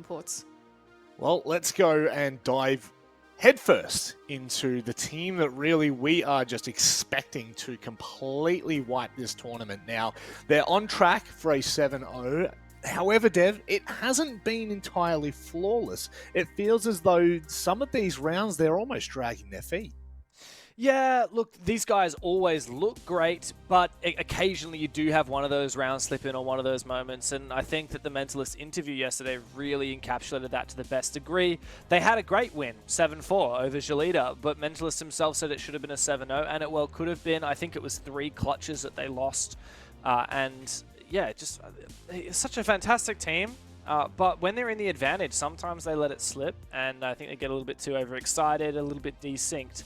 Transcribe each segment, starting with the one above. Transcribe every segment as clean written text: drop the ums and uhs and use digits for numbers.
Imports. Well, let's go and dive headfirst into the team that really we are just expecting to completely wipe this tournament. Now, they're on track for a 7-0. However, Dev, it hasn't been entirely flawless. It feels as though some of these rounds, they're almost dragging their feet. Yeah, look, these guys always look great, but occasionally you do have one of those rounds slip in or one of those moments, and I think that the Mentalist interview yesterday really encapsulated that to the best degree. They had a great win, 7-4 over Jalita, but Mentalist himself said it should have been a 7-0, and it well could have been. I think it was 3 clutches that they lost, and yeah, just it's such a fantastic team. But when they're in the advantage, sometimes they let it slip, and I think they get a little bit too overexcited, a little bit desynced.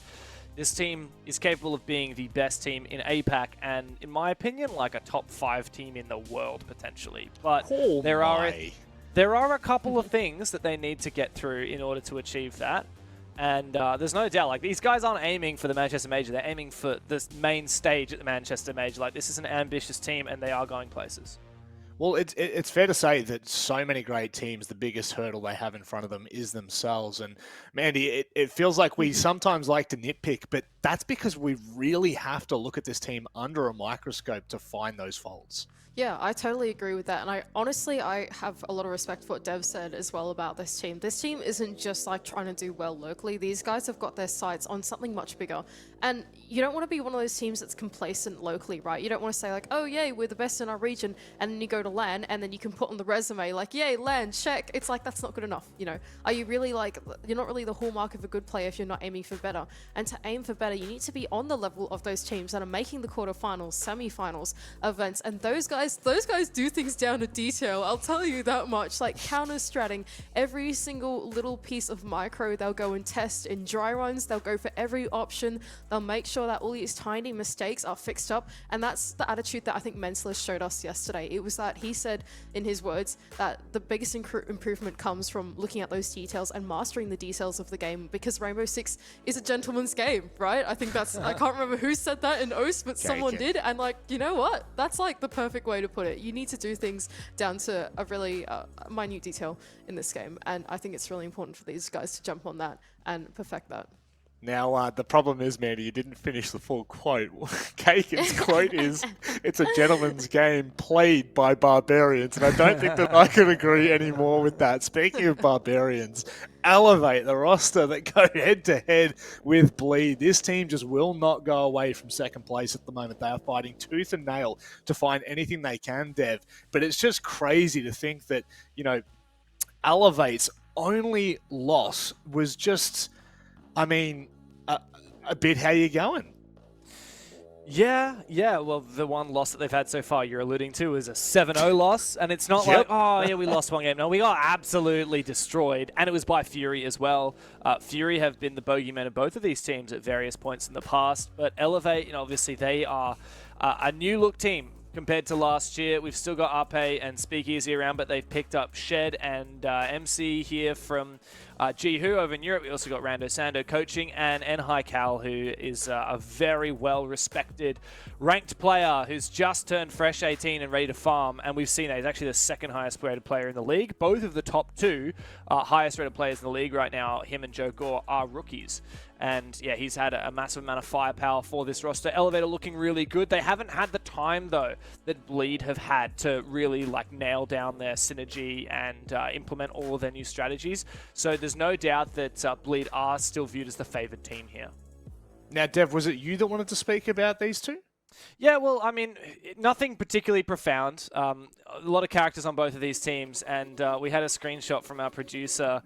This team is capable of being the best team in APAC and, in my opinion, like a top 5 team in the world, potentially. But there are a couple of things that they need to get through in order to achieve that. And there's no doubt, like, these guys aren't aiming for the Manchester Major. They're aiming for the main stage at the Manchester Major. Like, this is an ambitious team, and they are going places. Well, it's fair to say that so many great teams, the biggest hurdle they have in front of them is themselves. And Mandy, it feels like we sometimes like to nitpick, but that's because we really have to look at this team under a microscope to find those faults. Yeah, I totally agree with that. And I have a lot of respect for what Dev said as well about this team. This team isn't just like trying to do well locally. These guys have got their sights on something much bigger. And you don't want to be one of those teams that's complacent locally, right? You don't want to say like, oh, yay, we're the best in our region. And then you go to LAN and then you can put on the resume like, yay, LAN, check. It's like, that's not good enough. You know, are you really like, you're not really the hallmark of a good player if you're not aiming for better. And to aim for better, you need to be on the level of those teams that are making the quarterfinals, semifinals events. And those guys do things down to detail. I'll tell you that much. Like counter-stratting every single little piece of micro. They'll go and test in dry runs. They'll go for every option. They'll make sure that all these tiny mistakes are fixed up. And that's the attitude that I think Mentalist showed us yesterday. It was that he said in his words that the biggest improvement comes from looking at those details and mastering the details of the game, because Rainbow Six is a gentleman's game, right? I think that's, I can't remember who said that in OS, but someone did. And like, you know what? That's like the perfect way to put it. You need to do things down to a really minute detail in this game, and I think it's really important for these guys to jump on that and perfect that. Now, the problem is, Mandy, you didn't finish the full quote. Kagan's quote is, it's a gentleman's game played by barbarians, and I don't think that I could agree any more with that. Speaking of barbarians, Elevate, the roster that go head-to-head with Bleed. This team just will not go away from second place at the moment. They are fighting tooth and nail to find anything they can, Dev. But it's just crazy to think that, you know, Elevate's only loss was just, I mean, a bit how you going? Yeah. Well, the one loss that they've had so far you're alluding to is a 7-0 loss, and it's not like, oh, yeah, we lost one game. No, we got absolutely destroyed, and it was by Fury as well. Fury have been the bogeymen of both of these teams at various points in the past, but Elevate, you know, obviously they are a new-look team compared to last year. We've still got Ape and Speakeasy around, but they've picked up Shed and MC here from Jihu over in Europe. We also got Rando Sando coaching, and Enhai Cal, who is a very well-respected ranked player who's just turned fresh 18 and ready to farm. And we've seen that he's actually the second highest rated player in the league. Both of the top 2 highest rated players in the league right now, him and Joe Gore, are rookies. And yeah, he's had a massive amount of firepower for this roster. Elevator looking really good. They haven't had the time, though, that Bleed have had to really like nail down their synergy and implement all of their new strategies. So there's no doubt that Bleed are still viewed as the favored team here. Now, Dev, was it you that wanted to speak about these two? Yeah, well, I mean, nothing particularly profound. A lot of characters on both of these teams, and we had a screenshot from our producer.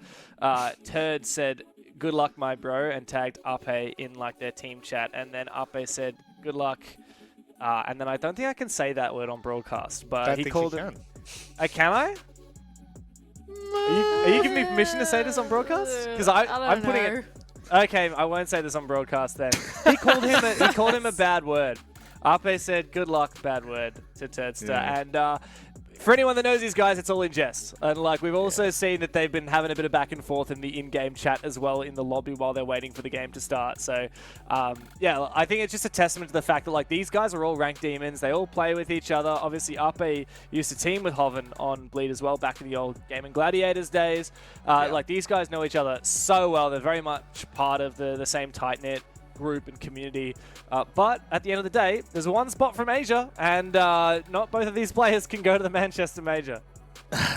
Turd said, "Good luck, my bro," and tagged Ape in like their team chat, and then Ape said, "Good luck," and then I don't think I can say that word on broadcast, but he called it. Can I? Are you giving me permission to say this on broadcast? Because I'm putting it. Okay, I won't say this on broadcast then. He called him a bad word. Ape said, "Good luck, bad word," to Turdster, and For anyone that knows these guys, it's all in jest. And like we've also seen that they've been having a bit of back and forth in the in-game chat as well in the lobby while they're waiting for the game to start. So yeah, I think it's just a testament to the fact that like these guys are all ranked demons. They all play with each other. Obviously, Ape used to team with Hoven on Bleed as well back in the old Game and Gladiators days. Like these guys know each other so well. They're very much part of the same tight-knit group and community. But at the end of the day, there's one spot from Asia, and not both of these players can go to the Manchester Major.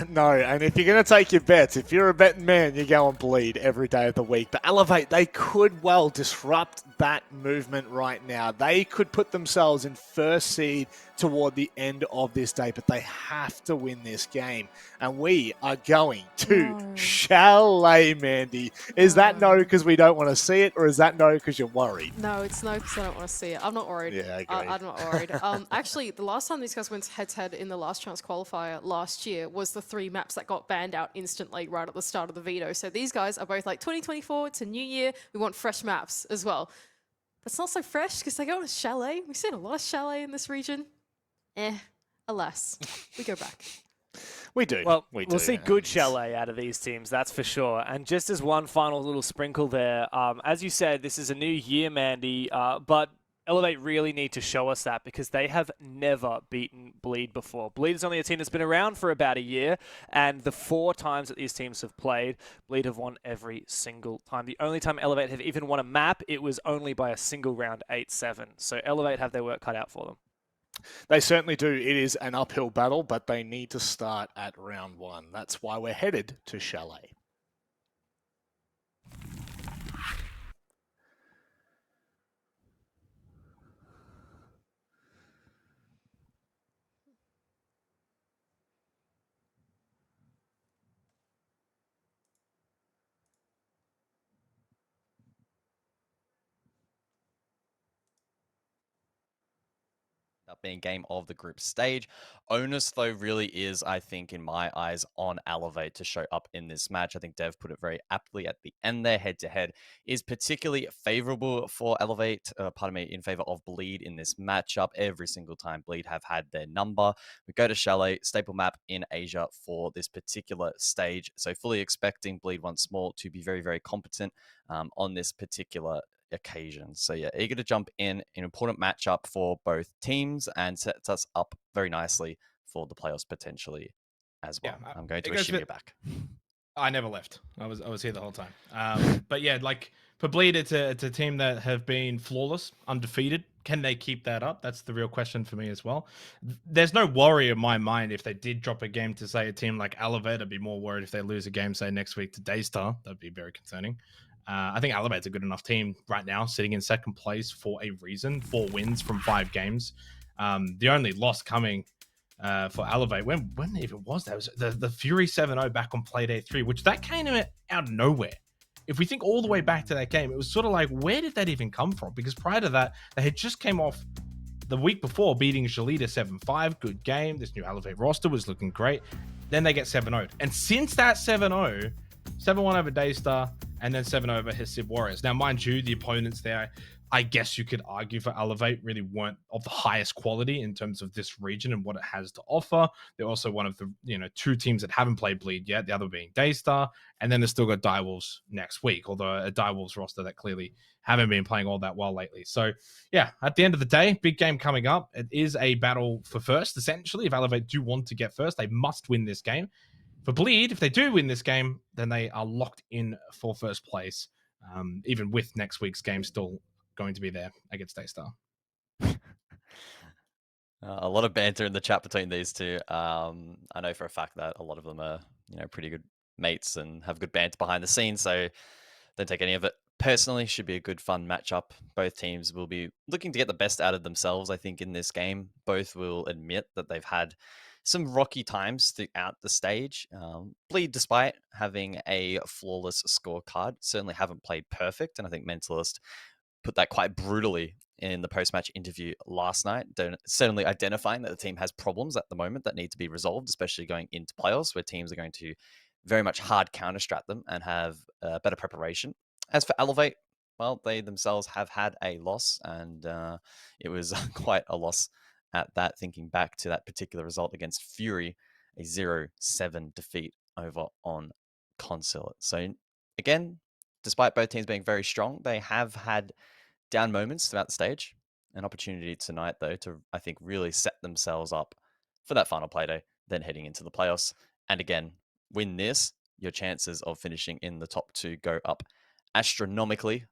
No, and if you're going to take your bets, if you're a betting man, you go and Bleed every day of the week. But Elevate, they could well disrupt that movement right now. They could put themselves in first seed toward the end of this day, but they have to win this game. And we are going to Chalet, Mandy. Is that no because we don't want to see it, or is that no because you're worried? No, it's no because I don't want to see it. I'm not worried. Yeah, I agree. I'm not worried. Actually, the last time these guys went head-to-head in the last chance qualifier last year was the 3 maps that got banned out instantly right at the start of the veto. So these guys are both like 2024, it's a new year, we want fresh maps as well. That's not so fresh because they go to Chalet. We've seen a lot of Chalet in this region. Alas, we go back. We do. Well, we'll see good Chalet out of these teams, that's for sure. And just as one final little sprinkle there, as you said, this is a new year, Mandy, but Elevate really need to show us that because they have never beaten Bleed before. Bleed is only a team that's been around for about a year, and the 4 times that these teams have played, Bleed have won every single time. The only time Elevate have even won a map, it was only by a single round 8-7. So Elevate have their work cut out for them. They certainly do. It is an uphill battle, but they need to start at round 1. That's why we're headed to Chalet. Up being game of the group stage. Onus, though, really is, I think, in my eyes, on Elevate to show up in this match. I think Dev put it very aptly at the end there. Head-to-head is particularly favorable for Elevate, in favor of Bleed in this matchup. Every single time Bleed have had their number. We go to Chalet, staple map in Asia for this particular stage. So fully expecting Bleed once more to be very, very competent on this particular occasion. So yeah, eager to jump in an important matchup for both teams and sets us up very nicely for the playoffs potentially as well. I'm going to assume you're back. I never left. I was here the whole time. But yeah, like for Bleed, it's a team that have been flawless, undefeated. Can they keep that up? That's the real question for me as well. There's no worry in my mind if they did drop a game to, say, a team like Elevate. I'd be more worried if they lose a game, say, next week to Daystar. That'd be very concerning. I think Elevate's a good enough team right now, sitting in second place for a reason. 4 wins from 5 games. The only loss coming for Elevate, when even was that? It was the Fury 7-0 back on Playday 3, which that came out of nowhere. If we think all the way back to that game, it was sort of like, where did that even come from? Because prior to that, they had just came off the week before beating Jalita 7-5. Good game. This new Elevate roster was looking great. Then they get 7-0'd. And since that 7-0, 7-1 over Daystar, and then 7 over Hissib Warriors. Now, mind you, the opponents there, I guess you could argue for Elevate, really weren't of the highest quality in terms of this region and what it has to offer. They're also one of the 2 teams that haven't played Bleed yet, the other being Daystar, and then they've still got Direwolves next week, although a Direwolves roster that clearly haven't been playing all that well lately. So, yeah, at the end of the day, big game coming up. It is a battle for first, essentially. If Elevate do want to get first, they must win this game. For Bleed, if they do win this game, then they are locked in for first place, even with next week's game still going to be there against Daystar. A lot of banter in the chat between these two. I know for a fact that a lot of them are, pretty good mates and have good banter behind the scenes, so don't take any of it personally. Should be a good, fun matchup. Both teams will be looking to get the best out of themselves, I think, in this game. Both will admit that they've had some rocky times throughout the stage. Bleed, despite having a flawless scorecard, certainly haven't played perfect, and I think Mentalist put that quite brutally in the post-match interview last night, certainly identifying that the team has problems at the moment that need to be resolved, especially going into playoffs where teams are going to very much hard counter-strat them and have better preparation. As for Elevate, well, they themselves have had a loss, and it was quite a loss at that, thinking back to that particular result against Fury a 0-7 defeat over on Consulate. So again, despite both teams being very strong, they have had down moments throughout the stage. An opportunity tonight, though, to, I think, really set themselves up for that final playday, then heading into the playoffs. And again, win this, your chances of finishing in the top 2 go up astronomically.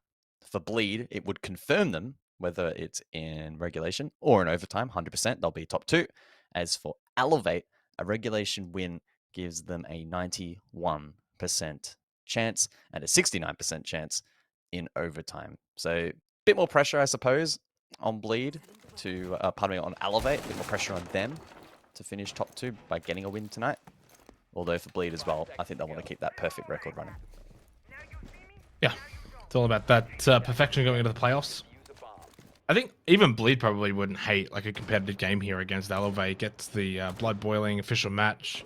For Bleed, it would confirm them, whether it's in regulation or in overtime, 100%, they'll be top 2. As for Elevate, a regulation win gives them a 91% chance and a 69% chance in overtime. So bit more pressure, I suppose, on Bleed to, on Elevate, a bit more pressure on them to finish top 2 by getting a win tonight. Although for Bleed as well, I think they'll want to keep that perfect record running. Yeah, it's all about that perfection going into the playoffs. I think even Bleed probably wouldn't hate like a competitive game here against Elevate. Gets the blood boiling official match.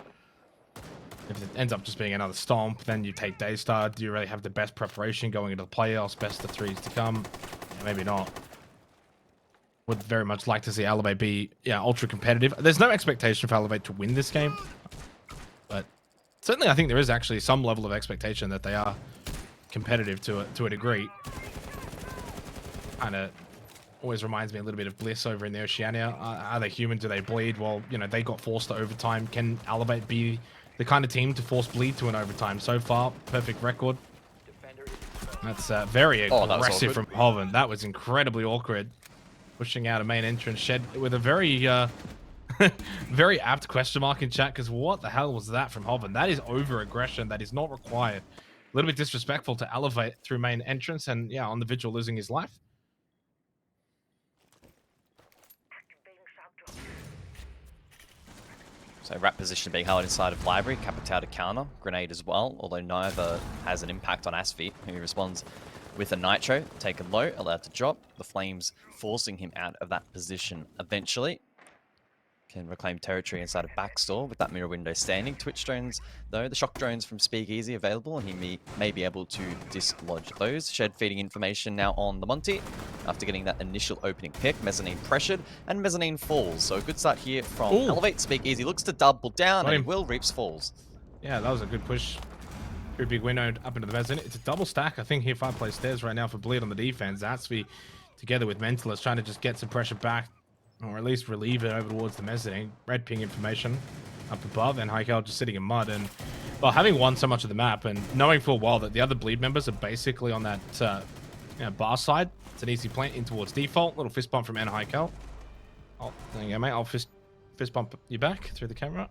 If it ends up just being another stomp, then you take Daystar. Do you really have the best preparation going into the playoffs? Best of 3s to come? Yeah, maybe not. Would very much like to see Elevate be ultra competitive. There's no expectation for Elevate to win this game, but certainly I think there is actually some level of expectation that they are competitive to a degree. Kind of always reminds me a little bit of Bliss over in the Oceania. Are they human? Do they bleed? Well, they got forced to overtime. Can Elevate be the kind of team to force Bleed to an overtime? So far, perfect record. That's very aggressive from Hoven. That was incredibly awkward. Pushing out a main entrance. Shed with a very very apt question mark in chat, because what the hell was that from Hoven? That is over aggression. That is not required. A little bit disrespectful to Elevate through main entrance, and yeah, on the Vigil losing his life. So wrap position being held inside of Library, Capital to counter, Grenade as well, although neither has an impact on Asfi, who responds with a Nitro, taken low, allowed to drop, the Flames forcing him out of that position eventually. Can reclaim territory inside of Backstore with that mirror window standing. Twitch drones, though, the shock drones from Speakeasy available, and he may be able to dislodge those. Shed feeding information now on the Monty after getting that initial opening pick. Mezzanine pressured, and Mezzanine falls. So a good start here from Elevate. Speakeasy looks to double down, and he will reaps falls. Yeah, that was a good push. Pretty big window up into the mezzanine. It's a double stack, I think, here 5 plays stairs right now for Bleed on the defense. Zatsby together with Mentalist trying to just get some pressure back, or at least relieve it over towards the mezzanine. Red ping information up above, and Heikel just sitting in mud. And, well, having won so much of the map and knowing full well that the other Bleed members are basically on that bar side, it's an easy plant in towards default. Little fist bump from N Heikel. Oh, there you go, mate. I'll fist bump you back through the camera.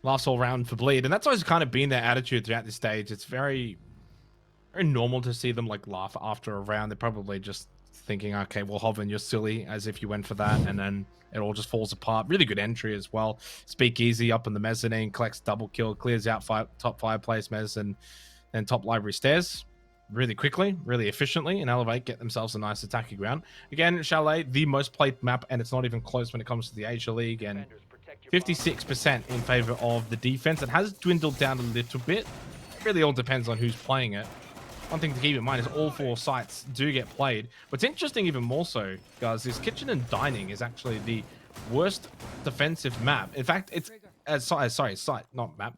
Last all round for Bleed, and that's always kind of been their attitude throughout this stage. It's very, very normal to see them like laugh after a round. They're probably just thinking, okay, well, Hoven, you're silly, as if you went for that, and then it all just falls apart. Really good entry as well. Speakeasy up in the mezzanine, collects double kill, clears out top fireplace mezz, and then top library stairs really quickly, really efficiently, and Elevate get themselves a nice attacking ground. Again, Chalet, the most played map, and it's not even close when it comes to the Asia League, and 56% in favor of the defense. It has dwindled down a little bit. It really all depends on who's playing it. One thing to keep in mind is all 4 sites do get played. What's interesting even more so, guys, is Kitchen and Dining is actually the worst defensive map. In fact, it's site, not map.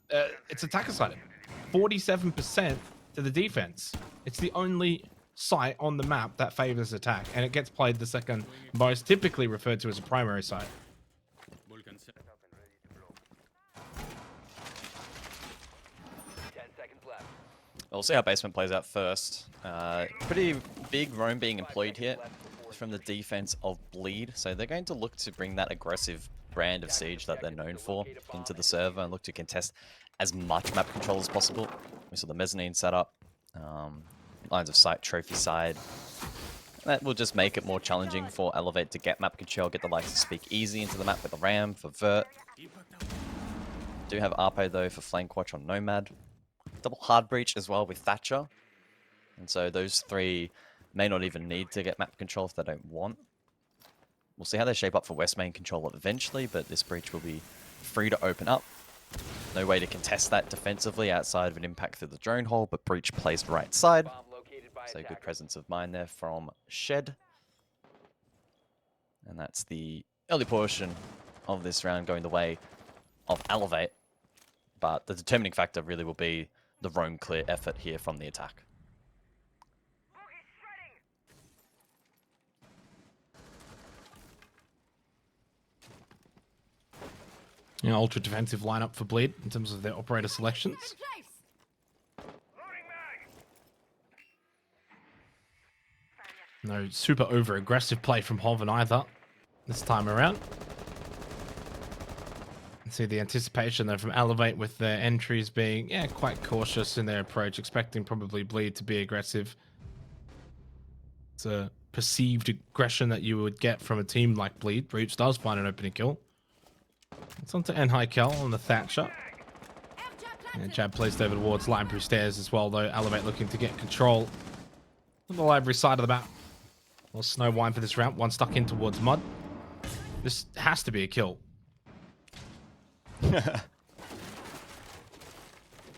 It's attacker sided. 47% to the defense. It's the only site on the map that favors attack, and it gets played the second most, typically referred to as a primary site. We'll see how basement plays out first. Pretty big roam being employed here from the defense of Bleed. So they're going to look to bring that aggressive brand of Siege that they're known for into the server and look to contest as much map control as possible. We saw the mezzanine setup, lines of sight, trophy side. That will just make it more challenging for Elevate to get map control, get the likes of Speakeasy into the map with the Ram for Vert. Do have Arpo though for Flank Watch on Nomad. Double hard breach as well with Thatcher. And so those 3 may not even need to get map control if they don't want. We'll see how they shape up for West main control eventually, but this breach will be free to open up. No way to contest that defensively outside of an impact through the drone hole, but breach placed right side. So good presence of mind there from Shed. And that's the early portion of this round going the way of Elevate, but the determining factor really will be the roam clear effort here from the attack. You know, ultra defensive lineup for Bleed in terms of their operator selections. No super over aggressive play from Hoven either this time around. See the anticipation though from Elevate with their entries being quite cautious in their approach, expecting probably Bleed to be aggressive. It's a perceived aggression that you would get from a team like Bleed. Reaps does find an opening kill. It's on to Enhaikel on the Thatcher. And Jab placed over towards Library Stairs as well, though. Elevate looking to get control of the Library side of the map. Well, Snow Wine for this round. One stuck in towards Mud. This has to be a kill. Yeah,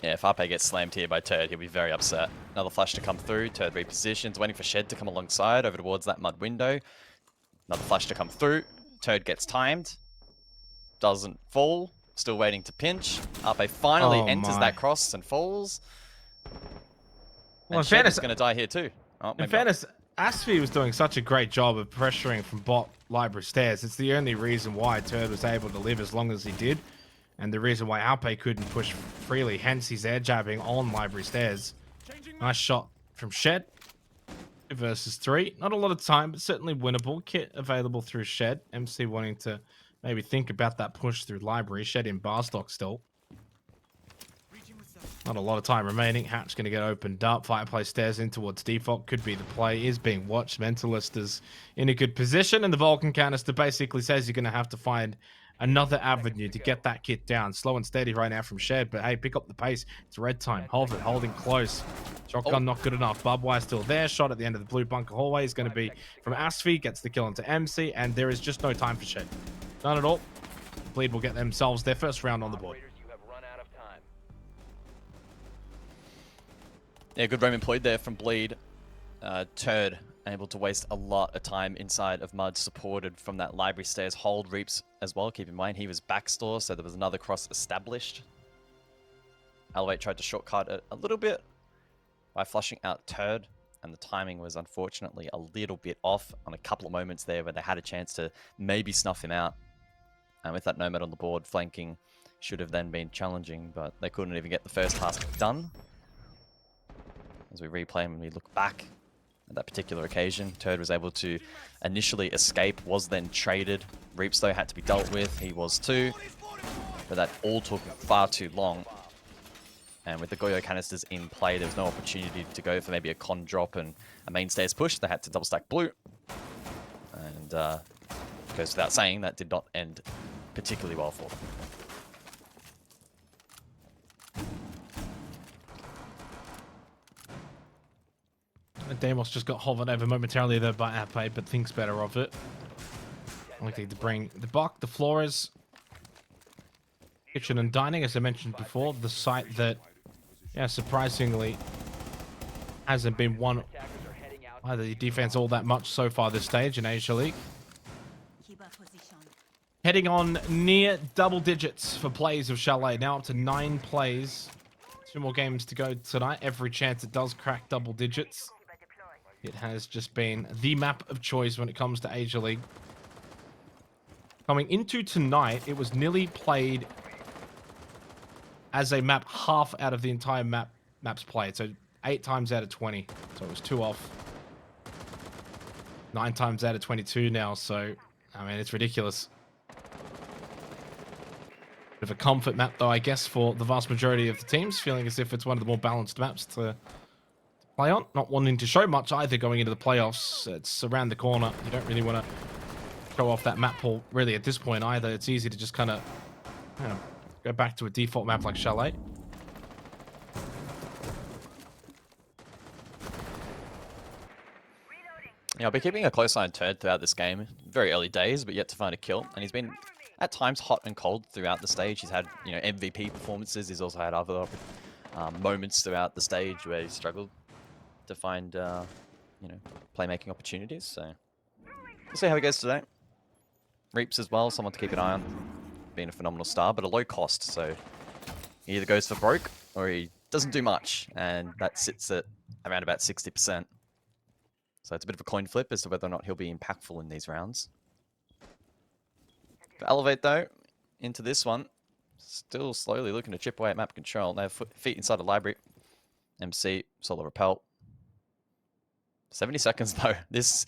if Ape gets slammed here by Turd, he'll be very upset. Another flash to come through. Turd repositions, waiting for Shed to come alongside over towards that Mud window. Another flash to come through. Turd gets timed. Doesn't fall. Still waiting to pinch. Ape finally enters that cross and falls. Well, and Shed is going to die here too. Oh, in fairness, Asfi was doing such a great job of pressuring from bot Library Stairs. It's the only reason why Turd was able to live as long as he did. And the reason why Alpe couldn't push freely, hence he's air jabbing on Library Stairs. Nice shot from Shed. 2 versus 3. Not a lot of time, but certainly winnable. Kit available through Shed. MC wanting to maybe think about that push through Library. Shed in bar stock still. Not a lot of time remaining. Hatch going to get opened up. Fireplace Stairs in towards default. Could be the play. Is being watched. Mentalist is in a good position. And the Vulcan canister basically says you're going to have to find another avenue to get that kit down. Slow and steady right now from Shed. But hey, pick up the pace. It's red time. Hold it. Holding close. Shotgun not good enough. Barbed wire still there. Shot at the end of the blue bunker hallway is going to be from Asfi. Gets the kill into MC. And there is just no time for Shed. None at all. Bleed will get themselves their first round on the board. Yeah, good roam employed there from Bleed. Turd able to waste a lot of time inside of Mud, supported from that Library Stairs hold. Reaps as well, keep in mind he was backstore, so there was another cross established. Elevate tried to shortcut it a little bit by flushing out Turd, and the timing was unfortunately a little bit off on a couple of moments there where they had a chance to maybe snuff him out. And with that Nomad on the board, flanking should have then been challenging, but they couldn't even get the first task done. As we replay and we look back at that particular occasion, Turd was able to initially escape, was then traded. Reaps, though, had to be dealt with. He was too. But that all took far too long. And with the Goyo canisters in play, there was no opportunity to go for maybe a con drop and a main stairs push. They had to double stack blue. And goes without saying, that did not end particularly well for them. Deimos just got hovered over momentarily there by Ape, but thinks better of it. Likely to bring the Buck, the Flores, Kitchen and Dining, as I mentioned before, the site that, surprisingly hasn't been won by the defense all that much so far this stage in Asia League. Heading on near double digits for plays of Chalet, now up to 9 plays. 2 more games to go tonight. Every chance it does crack double digits. It has just been the map of choice when it comes to Asia League. Coming into tonight, it was nearly played as a map half out of the entire maps played. So 8 times out of 20. So it was 2 off. 9 times out of 22 now. So, I mean, it's ridiculous. Bit of a comfort map, though, I guess, for the vast majority of the teams. Feeling as if it's one of the more balanced maps to play on. Not wanting to show much either going into the playoffs. It's around the corner. You don't really want to show off that map pool really at this point either. It's easy to just kind of go back to a default map like Chalet. Yeah, I'll be keeping a close eye on Turd throughout this game. Very early days, but yet to find a kill. And he's been at times hot and cold throughout the stage. He's had, MVP performances. He's also had other moments throughout the stage where he struggled to find, playmaking opportunities. So we'll see how he goes today. Reaps as well, someone to keep an eye on. been a phenomenal star, but a low cost. So he either goes for broke or he doesn't do much, and that sits at around about 60%. So it's a bit of a coin flip as to whether or not he'll be impactful in these rounds. For Elevate, though, into this one, still slowly looking to chip away at map control. They have feet inside the library. MC, Solar Repel. 70 seconds, though. This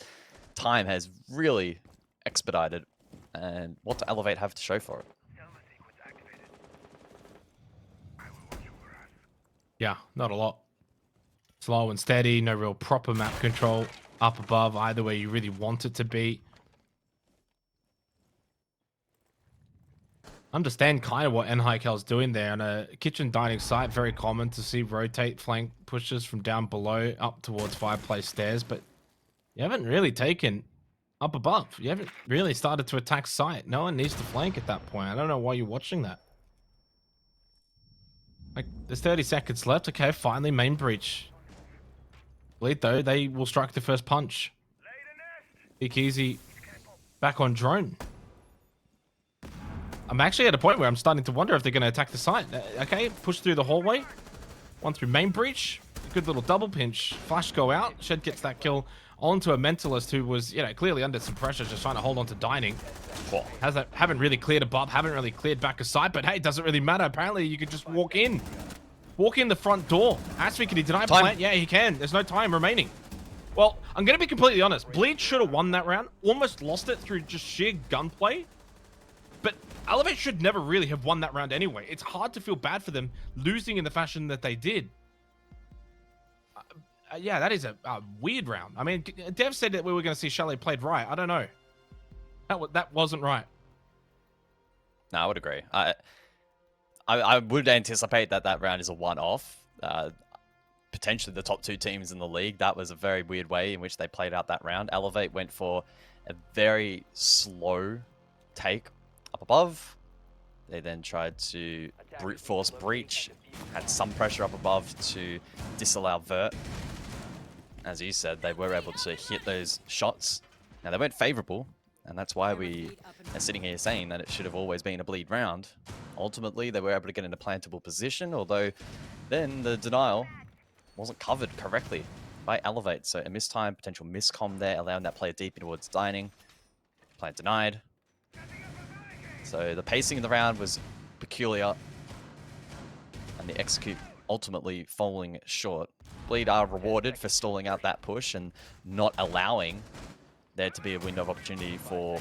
time has really expedited. And what do Elevate have to show for it? Yeah, not a lot. Slow and steady, no real proper map control up above, either where you really want it to be. Understand kind of what Enhykel's doing there. On a kitchen dining site, very common to see rotate flank pushes from down below up towards fireplace stairs, but you haven't really taken up above. You haven't really started to attack site. No one needs to flank at that point. I don't know why you're watching that. Like, there's 30 seconds left. Okay, finally, main breach. Bleed, though, they will strike the first punch. Big Easy back on drone. I'm actually at a point where I'm starting to wonder if they're going to attack the site. Okay, push through the hallway. One through main breach. Good little double pinch. Flash go out. Shed gets that kill onto a mentalist who was, you know, clearly under some pressure, just trying to hold on to dining. Haven't really cleared above, haven't really cleared back a side, but hey, it doesn't really matter. Apparently, you could just walk in. Walk in the front door. Asfi, can he deny plant? Yeah, he can. There's no time remaining. Well, I'm going to be completely honest. Bleed should have won that round. Almost lost it through just sheer gunplay. But Elevate should never really have won that round anyway. It's hard to feel bad for them losing in the fashion that they did. Yeah, that is a weird round. I mean, Dev said that we were going to see Chalet played right. I don't know. That wasn't right. No, I would agree. I would anticipate that round is a one-off. Potentially the top two teams in the league. That was a very weird way in which they played out that round. Elevate went for a very slow take up above. They then tried to brute force breach, had some pressure up above to disallow vert. As you said, they were able to hit those shots. Now, they weren't favorable, and that's why we are sitting here saying that it should have always been a bleed round. Ultimately, they were able to get in a plantable position, although then the denial wasn't covered correctly by Elevate. So a mistime, potential miscom there, allowing that player deep towards dining. Plant denied. So the pacing of the round was peculiar, and the execute ultimately falling short. Bleed are rewarded for stalling out that push and not allowing there to be a window of opportunity for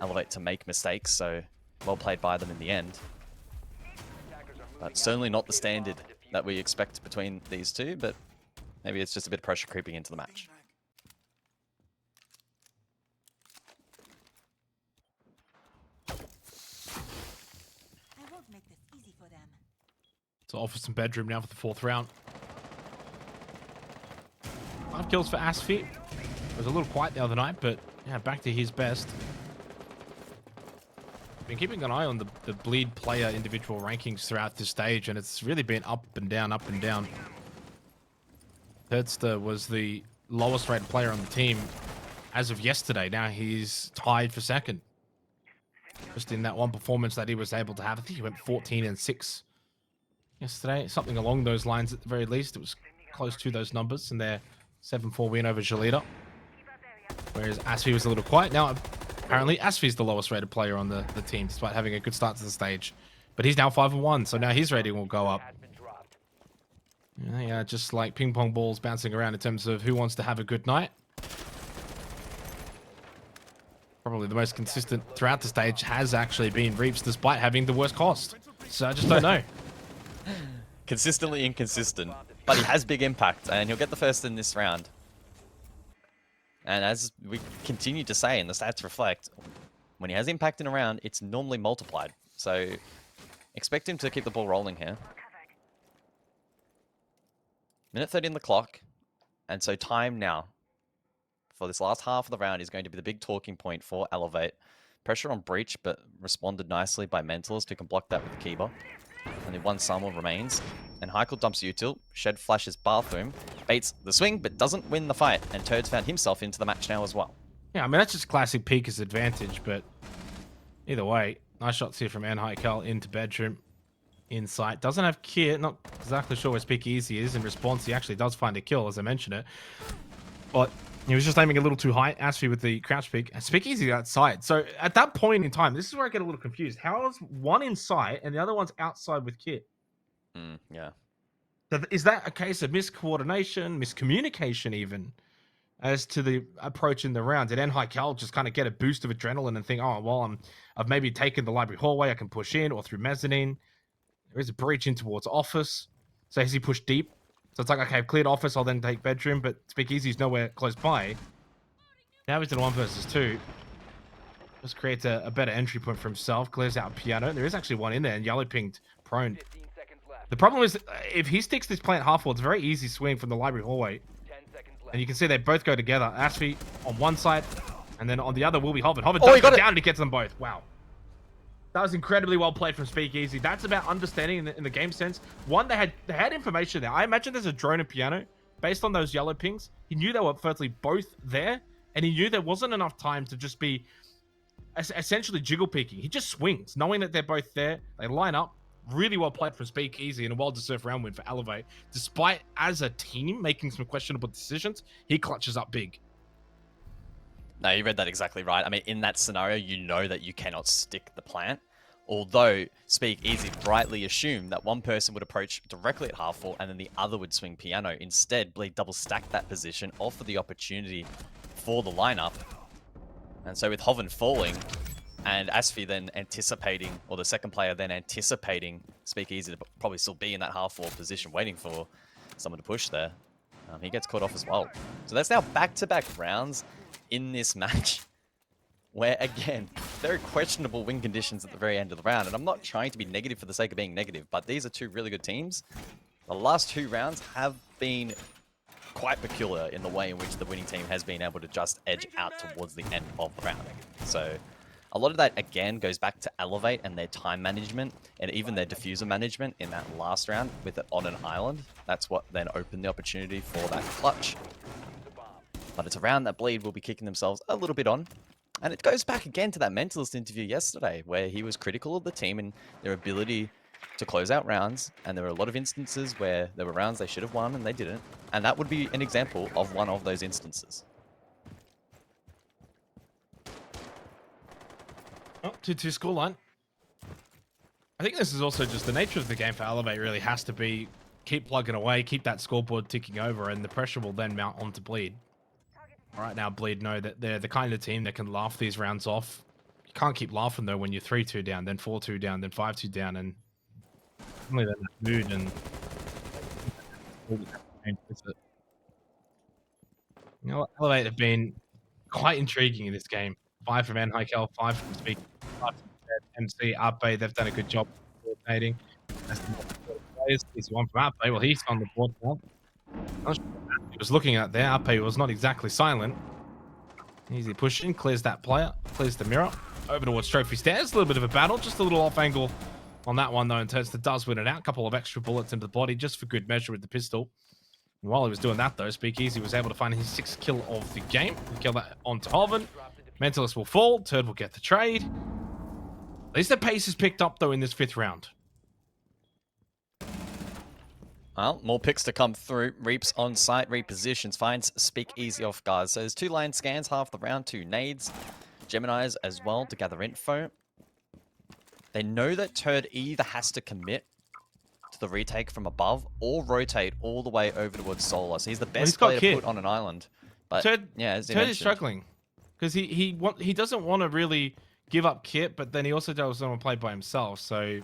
Elevate to make mistakes, so well played by them in the end. But certainly not the standard that we expect between these two, but maybe it's just a bit of pressure creeping into the match. So off with some bedroom now for the fourth round. 5 kills for Asfi. It was a little quiet the other night, but yeah, back to his best. Been keeping an eye on the Bleed player individual rankings throughout this stage, and it's really been up and down, up and down. Hertzter was the lowest rated player on the team as of yesterday. Now he's tied for second. Just in that one performance that he was able to have. I think he went 14-6 yesterday. Something along those lines at the very least. It was close to those numbers in their 7-4 win over Jalita. Whereas Asfi was a little quiet. Now, apparently, Asfi's the lowest rated player on the team, despite having a good start to the stage. But he's now 5-1, so now his rating will go up. Yeah, just like ping pong balls bouncing around in terms of who wants to have a good night. Probably the most consistent throughout the stage has actually been Reaps, despite having the worst cost. So I just don't know. Consistently inconsistent, but he has big impact, and he'll get the first in this round. And as we continue to say, and the stats reflect, when he has impact in a round, it's normally multiplied. So expect him to keep the ball rolling here. Minute 30 on the clock, and so time now for this last half of the round is going to be the big talking point for Elevate. Pressure on Breach, but responded nicely by Mentalist, who can block that with the Kiba. Only one Samuel remains. And Heikel dumps Util. Shed flashes Bathroom. Baits the swing, but doesn't win the fight. And Turds found himself into the match now as well. Yeah, I mean, that's just classic Pika's advantage, but either way, Nice shots here from Kel into bedroom. Insight. Doesn't have Kit. Not exactly sure where Speakeasy is. In response, he actually does find a kill, as I mentioned it. But he was just aiming a little too high. Asfi with the crouch peek. And Speakeasy outside. So at that point in time, this is where I get a little confused. How is one inside and the other one's outside with Kit? Yeah. So is that a case of miscoordination, miscommunication even, as to the approach in the round? Did Cal just kind of get a boost of adrenaline and think, oh, well, I've maybe taken the library hallway, I can push in, or through mezzanine? There is a breach in towards office. So has he pushed deep? So it's like, okay, I've cleared office, I'll then take bedroom, but Speakeasy's nowhere close by. Now he's in 1 versus 2. Just creates a better entry point for himself, clears out piano. There is actually one in there, and yellow pinged prone. The problem is, if he sticks this plant half wall, it's a very easy swing from the library hallway. And you can see they both go together. Asfi on one side, and then on the other will be Hoven. Hoven does go down and he gets them both. Wow. That was incredibly well played from Speakeasy. That's about understanding in the game sense. One, they had information there. I imagine there's a drone and piano. Based on those yellow pings, he knew they were firstly both there, and he knew there wasn't enough time to just be essentially jiggle peeking. He just swings, knowing that they're both there. They line up. Really well played from Speakeasy and a well-deserved round win for Elevate. Despite, as a team, making some questionable decisions, he clutches up big. No, you read that exactly right. I mean, in that scenario, you know that you cannot stick the plant. Although Speakeasy rightly assumed that one person would approach directly at half wall and then the other would swing piano. Instead, Bleed double stacked that position, offered the opportunity for the lineup. And so with Hoven falling, and Asfi then anticipating, or the second player then anticipating Speakeasy to probably still be in that half-wall position, waiting for someone to push there, he gets caught off as well. So that's now back-to-back rounds in this match, where, again, very questionable win conditions at the very end of the round. And I'm not trying to be negative for the sake of being negative, but these are two really good teams. The last 2 rounds have been quite peculiar in the way in which the winning team has been able to just edge out towards the end of the round. So a lot of that, again, goes back to Elevate and their time management and even their diffuser management in that last round with it on an island. That's what then opened the opportunity for that clutch. But it's a round that Bleed will be kicking themselves a little bit on. And it goes back again to that Mentalist interview yesterday where he was critical of the team and their ability to close out rounds. And there were a lot of instances where there were rounds they should have won and they didn't. And that would be an example of one of those instances. Oh, 2-2 scoreline. I think this is also just the nature of the game for Elevate really has to be keep plugging away, keep that scoreboard ticking over, and the pressure will then mount onto Bleed. All right, now Bleed know that they're the kind of team that can laugh these rounds off. You can't keep laughing, though, when you're 3-2 down, then 4-2 down, then 5-2 down, and suddenly then that mood and... You know, Elevate have been quite intriguing in this game. 5 from Kel, 5 from Speak, 5 from MC, Arpe. They've done a good job coordinating. He's 1 from Arpe. Well, he's on the board now. He was looking at there. Arpe was not exactly silent. Easy push in, clears that player, clears the mirror. Over towards Trophy Stairs. A little bit of a battle, just a little off angle on that one, though, and Tursta does win it out. A couple of extra bullets into the body just for good measure with the pistol. And while he was doing that, though, Speakeasy was able to find his 6th kill of the game. He killed that onto Hoven. Mentalist will fall. Turd will get the trade. At least the pace is picked up, though, in this 5th round. Well, more picks to come through. Reaps on site, repositions, finds Speakeasy off guard. So there's 2 line scans, half the round, 2 nades. Geminis as well to gather info. They know that Turd either has to commit to the retake from above or rotate all the way over towards Solar. So he's the best player to put on an island. But Turd, yeah, as Turd is struggling because he doesn't want to really give up kit, but then he also doesn't want to play by himself. So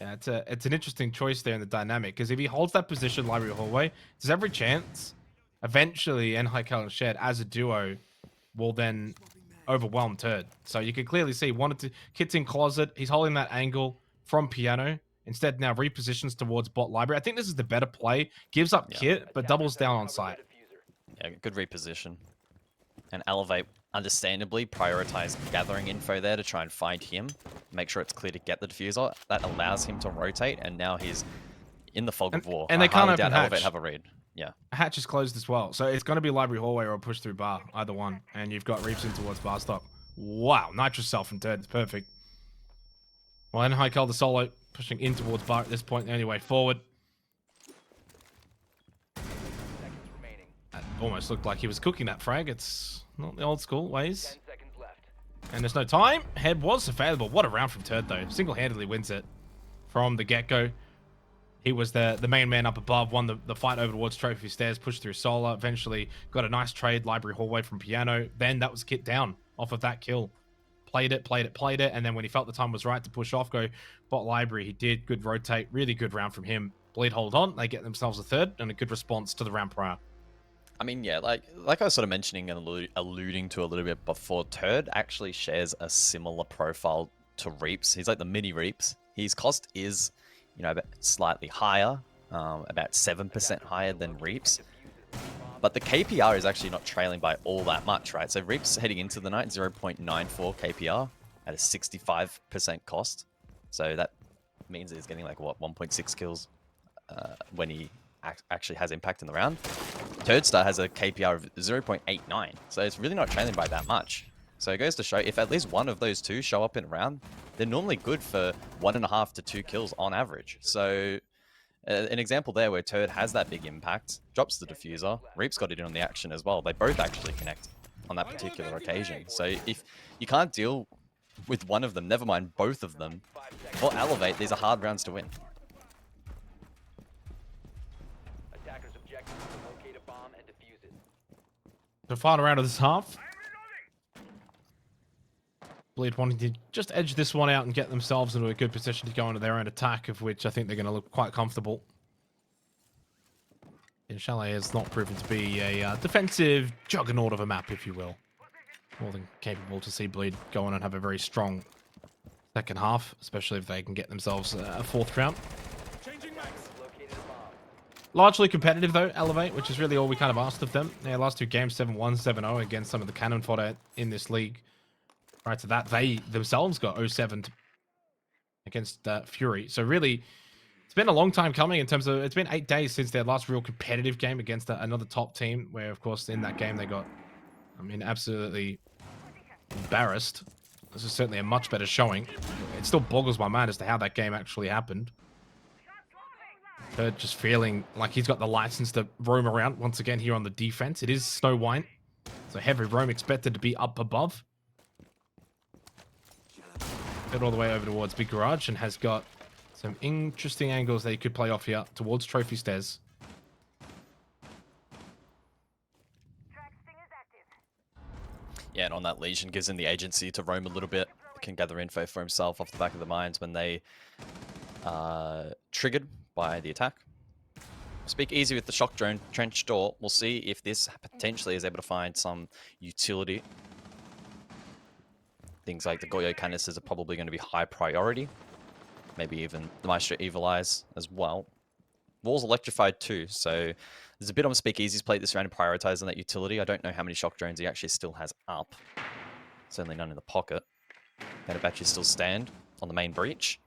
yeah, it's an interesting choice there in the dynamic because if he holds that position, library hallway, there's every chance eventually Enhykel and Shed as a duo will then overwhelm Turd. So you can clearly see kit's in closet. He's holding that angle from piano. Instead, now repositions towards bot library. I think this is the better play. Gives up kit, but doubles down on site. Yeah, good reposition. And Elevate, understandably, prioritize gathering info there to try and find him. Make sure it's clear to get the diffuser. That allows him to rotate, and now he's in the fog of war. And they can't open hatch. Elevate have a read. Yeah. Hatch is closed as well. So it's going to be library hallway or a push through bar, either one. And you've got Reaps in towards bar stop. Wow, Nitrous Self and Turd. It's perfect. Well, and High the solo pushing in towards Bar at this point, the only way forward. That almost looked like he was cooking that frag. It's not the old school ways. And there's no time. Head was available. What a round from Turd, though. Single-handedly wins it from the get-go. He was the main man up above, won the fight over towards Trophy Stairs, pushed through Solar, eventually got a nice trade, Library Hallway from Piano. Then that was Kit down off of that kill. Played it, and then when he felt the time was right to push off, go bot Library, he did. Good rotate, really good round from him. Bleed hold on, they get themselves a third, and a good response to the round prior. I mean, yeah, like I was sort of mentioning and alluding to a little bit before, Turd actually shares a similar profile to Reaps. He's like the mini Reaps. His cost is, you know, slightly higher, about 7% higher than Reaps. But the KPR is actually not trailing by all that much, right? So Reaps heading into the night, 0.94 KPR at a 65% cost. So that means he's getting like, what, 1.6 kills when he actually has impact in the round. Turdstar has a KPR of 0.89. So it's really not trailing by that much. So it goes to show, if at least one of those two show up in a round, they're normally good for 1.5 to 2 kills on average. So an example there where Turd has that big impact, drops the diffuser, Reap's got it in on the action as well. They both actually connect on that particular occasion. So if you can't deal with one of them, never mind both of them, for Elevate, these are hard rounds to win. The final round of this half. Bleed wanting to just edge this one out and get themselves into a good position to go into their own attack, of which I think they're going to look quite comfortable. And Chalet has not proven to be a defensive juggernaut of a map, if you will. More than capable to see Bleed go on and have a very strong second half, especially if they can get themselves a fourth round. Largely competitive, though, Elevate, which is really all we kind of asked of them. Yeah, last two games, 7-1, 7-0 against some of the cannon fodder in this league. Prior to that, they themselves got 0-7 against Fury. So really, it's been a long time coming in terms of, it's been 8 days since their last real competitive game against another top team, where, of course, in that game they got, I mean, absolutely embarrassed. This is certainly a much better showing. It still boggles my mind as to how that game actually happened. Turd just feeling like he's got the license to roam around once again here on the defense. It is Snow White, so heavy roam expected to be up above. Head all the way over towards Big Garage and has got some interesting angles that he could play off here towards Trophy Stairs. Yeah, and on that Legion gives him the agency to roam a little bit, can gather info for himself off the back of the mines when they are triggered by the attack. Speak easy with the shock drone trench door. We'll see if this potentially is able to find some utility. Things like the Goyo canisters are probably going to be high priority. Maybe even the Maestro Evil Eyes as well. Wall's electrified too, so there's a bit on Speakeasy's plate this round to prioritize on that utility. I don't know how many shock drones he actually still has up. Certainly none in the pocket. Better batteries still stand on the main breach.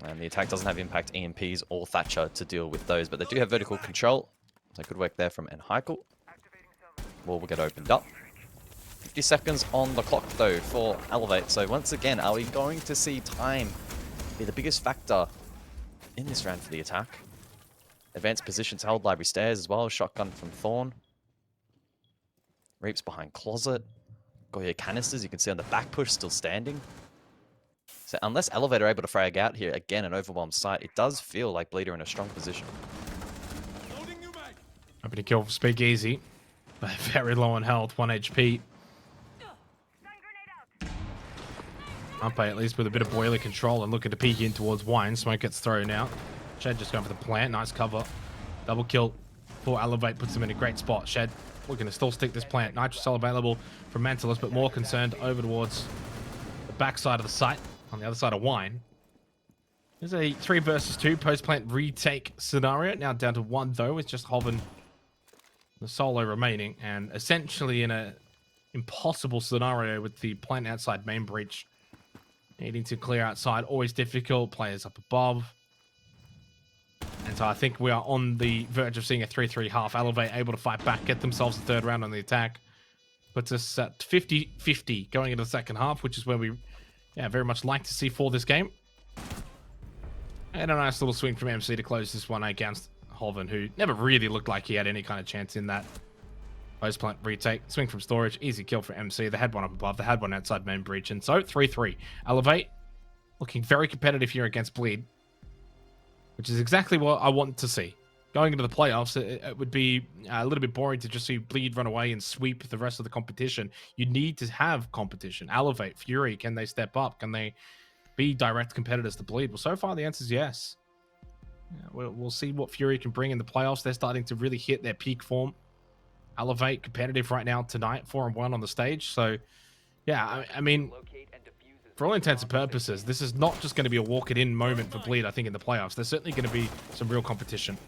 And the attack doesn't have impact EMPs or Thatcher to deal with those, but they do have vertical control. So good work there from Enhykel. Wall will get opened up. 50 seconds on the clock though for Elevate. So once again, are we going to see time be the biggest factor in this round for the attack? Advanced positions held, Library Stairs as well. Shotgun from Thorn. Reaps behind Closet. Goyo canisters, you can see on the back push still standing. So unless Elevate are able to frag out here again an overwhelmed site, it does feel like Bleeder in a strong position. Hoping to kill Speakeasy, but very low on health, 1 HP. Umpe at least with a bit of boiler control and looking to peek in towards Wine. Smoke gets thrown out. Shed just going for the plant. Nice cover. Double kill for Elevate. Puts him in a great spot. Shed looking to still stick this plant. Nitrocell available from Mentalist, but more concerned over towards the backside of the site on the other side of Wine. There's a 3 versus 2 post-plant retake scenario. Now down to 1 though, with just Hoven the solo remaining, and essentially in a impossible scenario with the plant outside main breach. Needing to clear outside, always difficult. Players up above. And so I think we are on the verge of seeing a 3-3 half. Elevate able to fight back, get themselves a third round on the attack. Puts us at 50-50 going into the second half, which is where we yeah, very much like to see for this game. And a nice little swing from MC to close this one against Hoven, who never really looked like he had any kind of chance in that post plant retake. Swing from storage, easy kill for MC. They had one up above, they had one outside main breach, and so 3-3. Elevate, looking very competitive here against Bleed, which is exactly what I want to see. Going into the playoffs, it would be a little bit boring to just see Bleed run away and sweep the rest of the competition. You need to have competition. Elevate, Fury, can they step up? Can they be direct competitors to Bleed? Well, so far the answer is yes. Yeah, we'll see what Fury can bring in the playoffs. They're starting to really hit their peak form. Elevate, competitive right now tonight, 4-1 on the stage. So, yeah, I mean, for all intents and purposes, this is not just going to be a walk-it-in moment for Bleed, I think, in the playoffs. There's certainly going to be some real competition.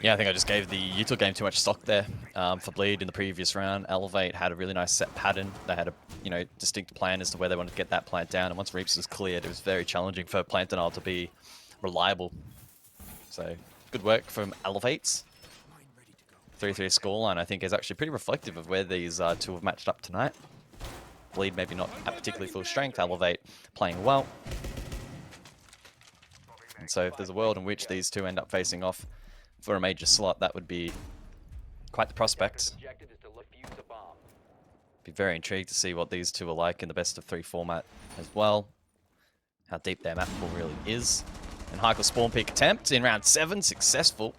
Yeah, I think I just gave the util game too much stock there for Bleed in the previous round. Elevate had a really nice set pattern. They had a distinct plan as to where they wanted to get that plant down. And once Reaps was cleared, it was very challenging for Plant Denial to be reliable. So good work from Elevates. 3-3 scoreline, I think, is actually pretty reflective of where these two have matched up tonight. Bleed maybe not at particularly full strength. Elevate playing well. And so if there's a world in which these two end up facing off for a major slot, that would be quite the prospect. Be very intrigued to see what these two are like in the best of 3 format as well. How deep their map pool really is. And Heikel spawn peek attempt in round 7, successful.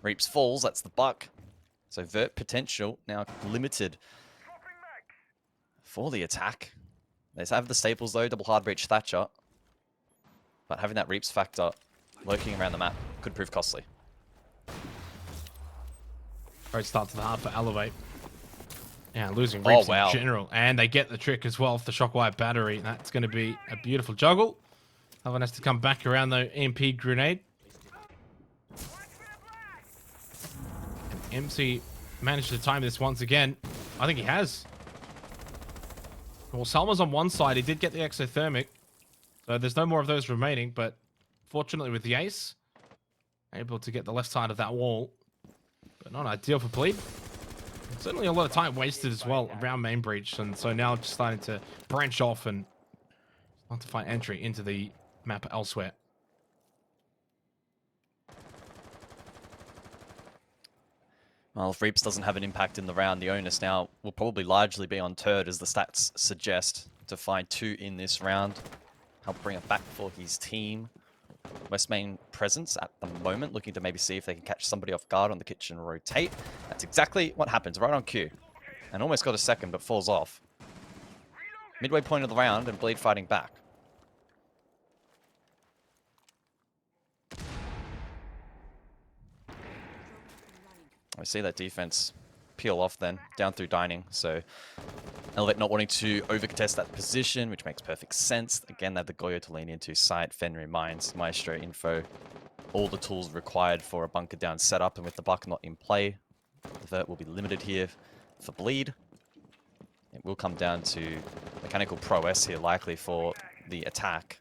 Reaps falls, that's the buck. So Vert potential now limited for the attack. They have the staples though, double hard breach Thatcher. But having that Reaps factor lurking around the map could prove costly. Great start to the half for Elevate. Yeah, losing Reaps wow. in general. And they get the trick as well off the Shockwire battery. That's going to be a beautiful juggle. Elevate has to come back around the EMP grenade. And MC managed to time this once again. I think he has. Well, Salma's on one side. He did get the exothermic. So there's no more of those remaining. But fortunately with the ace, able to get the left side of that wall. But not ideal for Bleed. Certainly a lot of time wasted as well around main breach. And so now just starting to branch off and start to find entry into the map elsewhere. Well, if Reaps doesn't have an impact in the round, the onus now will probably largely be on Turd, as the stats suggest, to find 2 in this round. Help bring it back for his team. West main presence at the moment, looking to maybe see if they can catch somebody off guard on the kitchen rotate. That's exactly what happens, right on cue. And almost got a second, but falls off. Midway point of the round, and Bleed fighting back. I see that defense peel off then, down through dining. So Elevate not wanting to over-contest that position, which makes perfect sense. Again, they have the Goyo to lean into, Sight, Fenrir, Mines, Maestro, Info. All the tools required for a bunker down setup, and with the buck not in play, the Vert will be limited here for Bleed. It will come down to mechanical prowess here, likely for the attack.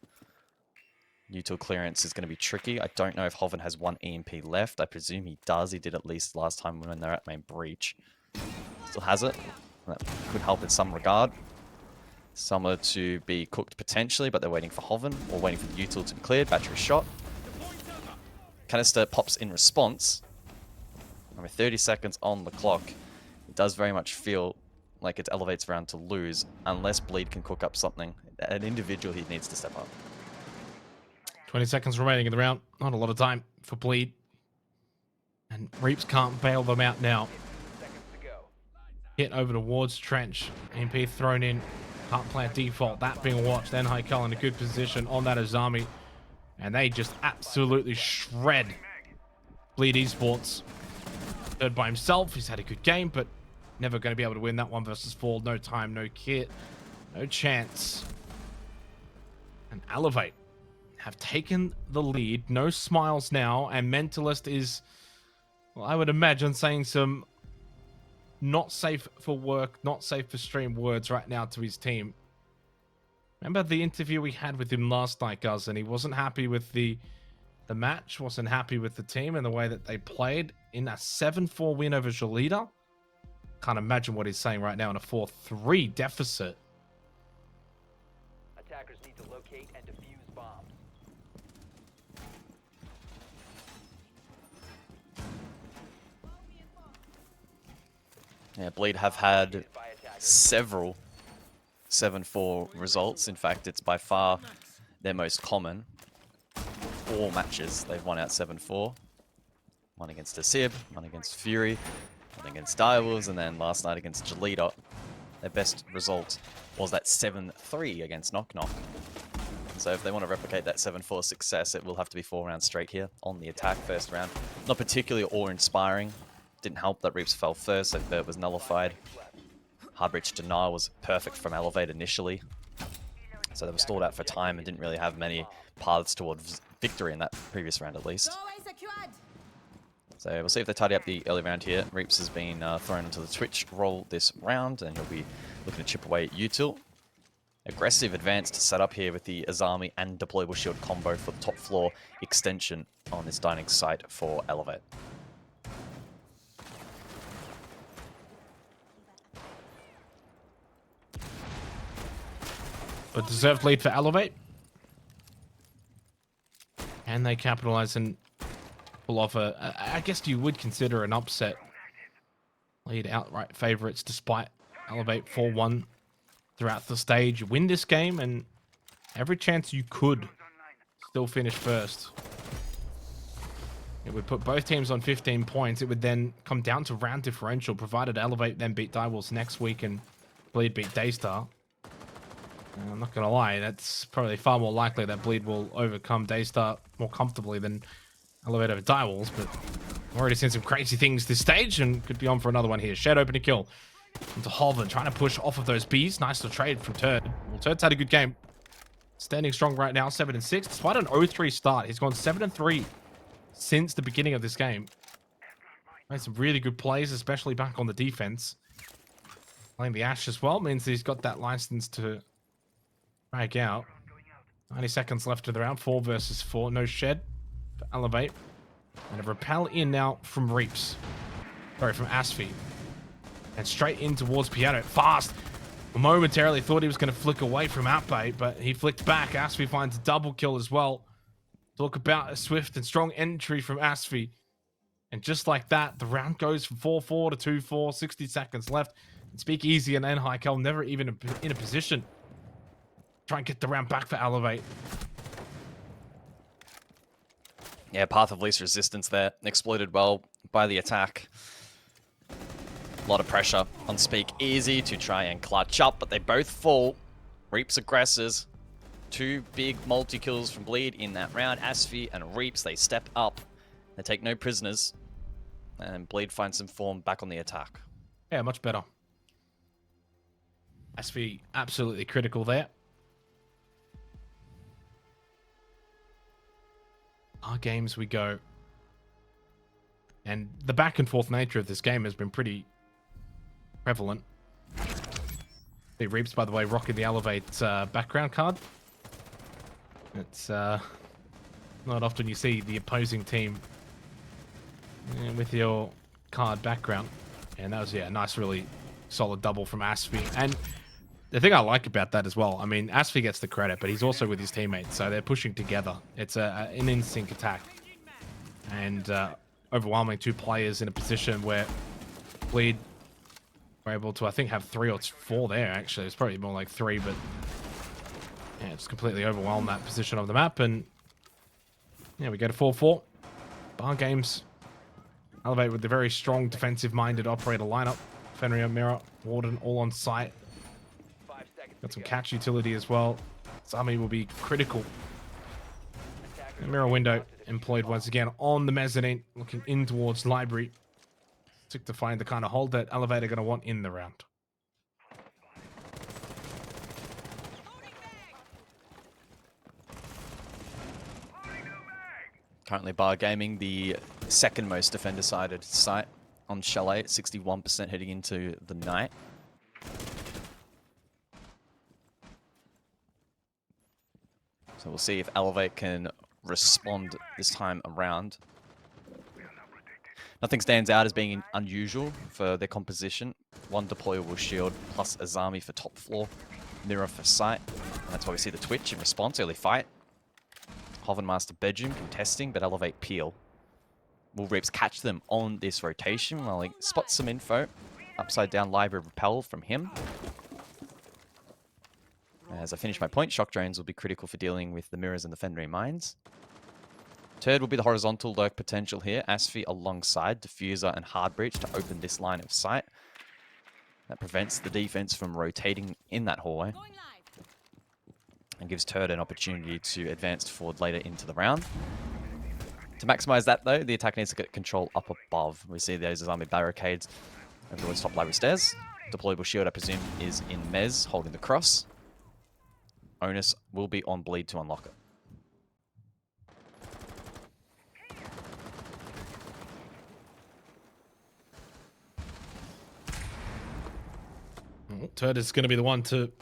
Util clearance is going to be tricky. I don't know if Hoven has 1 EMP left. I presume he does. He did at least last time when they're at main breach. Still has it. That could help in some regard. Summer to be cooked potentially, but they're waiting for Hoven or waiting for the util to be cleared. Battery shot. Canister pops in response. And with 30 seconds on the clock, it does very much feel like it elevates round to lose unless Bleed can cook up something. An individual he needs to step up. 20 seconds remaining in the round. Not a lot of time for Bleed. And Reaps can't bail them out now. Hit over towards Trench. MP thrown in. Can't plant default. That being watched. Then Heikel in a good position on that Azami. And they just absolutely shred Bleed Esports. Third by himself. He's had a good game, but never going to be able to win that 1 versus 4. No time, no kit, no chance. And Elevate have taken the lead. No smiles now. And Mentalist is, well, I would imagine, saying some not safe for work, not safe for stream words right now to his team. Remember the interview we had with him last night, guys, and he wasn't happy with the match, wasn't happy with the team and the way that they played in a 7-4 win over Jolita. Can't imagine what he's saying right now in a 4-3 deficit. Attackers need to locate and defuse bombs. Yeah, Bleed have had several 7-4 results. In fact, it's by far their most common. 4 matches they've won out 7-4. One against Asib, one against Fury, one against Direwolves, and then last night against Jalita. Their best result was that 7-3 against Knock Knock. So if they want to replicate that 7-4 success, it will have to be 4 rounds straight here on the attack first round. Not particularly awe-inspiring. Didn't help that Reaps fell first, so Bert was nullified. Hardbreach Denial was perfect from Elevate initially. So they were stalled out for time and didn't really have many paths towards victory in that previous round at least. So we'll see if they tidy up the early round here. Reaps has been thrown into the Twitch role this round, and he'll be looking to chip away at Util. Aggressive advanced setup here with the Azami and deployable shield combo for the top floor extension on this dining site for Elevate. A deserved lead for Elevate. And they capitalize and pull off I guess you would consider an upset lead outright favorites despite Elevate 4-1 throughout the stage. You win this game and every chance you could still finish first. It would put both teams on 15 points. It would then come down to round differential, provided Elevate then beat Direwolves next week and Bleed beat Daystar. I'm not going to lie, that's probably far more likely that Bleed will overcome Daystar more comfortably than Elevate over Direwolves, but I've already seen some crazy things this stage and could be on for another one here. Shed open to kill. Into Holven, trying to push off of those Bs. Nice to trade from Turd. Well, Turd's had a good game. Standing strong right now, 7-6. Despite an 0-3 start, he's gone 7-3 since the beginning of this game. Made some really good plays, especially back on the defense. Playing the Ashe as well means that he's got that license to drag out. 90 seconds left of the round. 4 versus 4. No shed for Elevate. And a repel in now from Reaps. Sorry, from Asfi. And straight in towards Piano. Fast. Momentarily thought he was going to flick away from Outbait, but he flicked back. Asfi finds a double kill as well. Talk about a swift and strong entry from Asfi. And just like that, the round goes from 4-4 to 2-4. 60 seconds left. And Speakeasy and Enhykel never even in a position. Try and get the round back for Elevate. Yeah, path of least resistance there. Exploited well by the attack. A lot of pressure on Speakeasy to try and clutch up, but they both fall. Reaps aggressors. 2 big multi-kills from Bleed in that round. Asfi and Reaps, they step up. They take no prisoners. And Bleed finds some form back on the attack. Yeah, much better. Asfi absolutely critical there. Our games we go. And the back and forth nature of this game has been pretty prevalent. The Reaps, by the way, rocking the Elevate background card. It's not often you see the opposing team with your card background. And that was, yeah, a nice, really solid double from Asfi. And the thing I like about that as well, I mean, Asfi gets the credit, but he's also with his teammates, so they're pushing together. It's an in-sync attack. And overwhelming 2 players in a position where Bleed were able to, I think, have 3 or 4 there, actually. It's probably more like 3, but yeah, just completely overwhelmed that position of the map. And yeah, we go to 4-4. Bar games. Elevate with the very strong defensive-minded operator lineup. Fenrir, Mirror, Warden, all on site. Got some catch utility as well. Zami will be critical. And Mirror Window employed once again on the mezzanine, looking in towards Library. Took to find the kind of hold that Elevate are going to want in the round. Currently Bar Gaming, the second most defender-sided site on Chalet at 61% heading into the night. So we'll see if Elevate can respond this time around. Nothing stands out as being unusual for their composition. One deployable shield plus Azami for top floor, mirror for sight. And that's why we see the twitch in response, early fight. Hovenmaster bedroom contesting, but elevate peel. Will Reaps catch them on this rotation while he spots some info. Upside down library repel from him. As I finish my point, shock drones will be critical for dealing with the mirrors and the Fenrir mines. Turd will be the horizontal lurk potential here. Asphy alongside Diffuser and Hard Breach to open this line of sight. That prevents the defense from rotating in that hallway. And gives Turd an opportunity to advance forward later into the round. To maximize that though, the attack needs to get control up above. We see those as army barricades over those top library stairs. Deployable shield, I presume, is in Mez, holding the cross. Onus will be on Bleed to unlock it. Turd is going to be the one to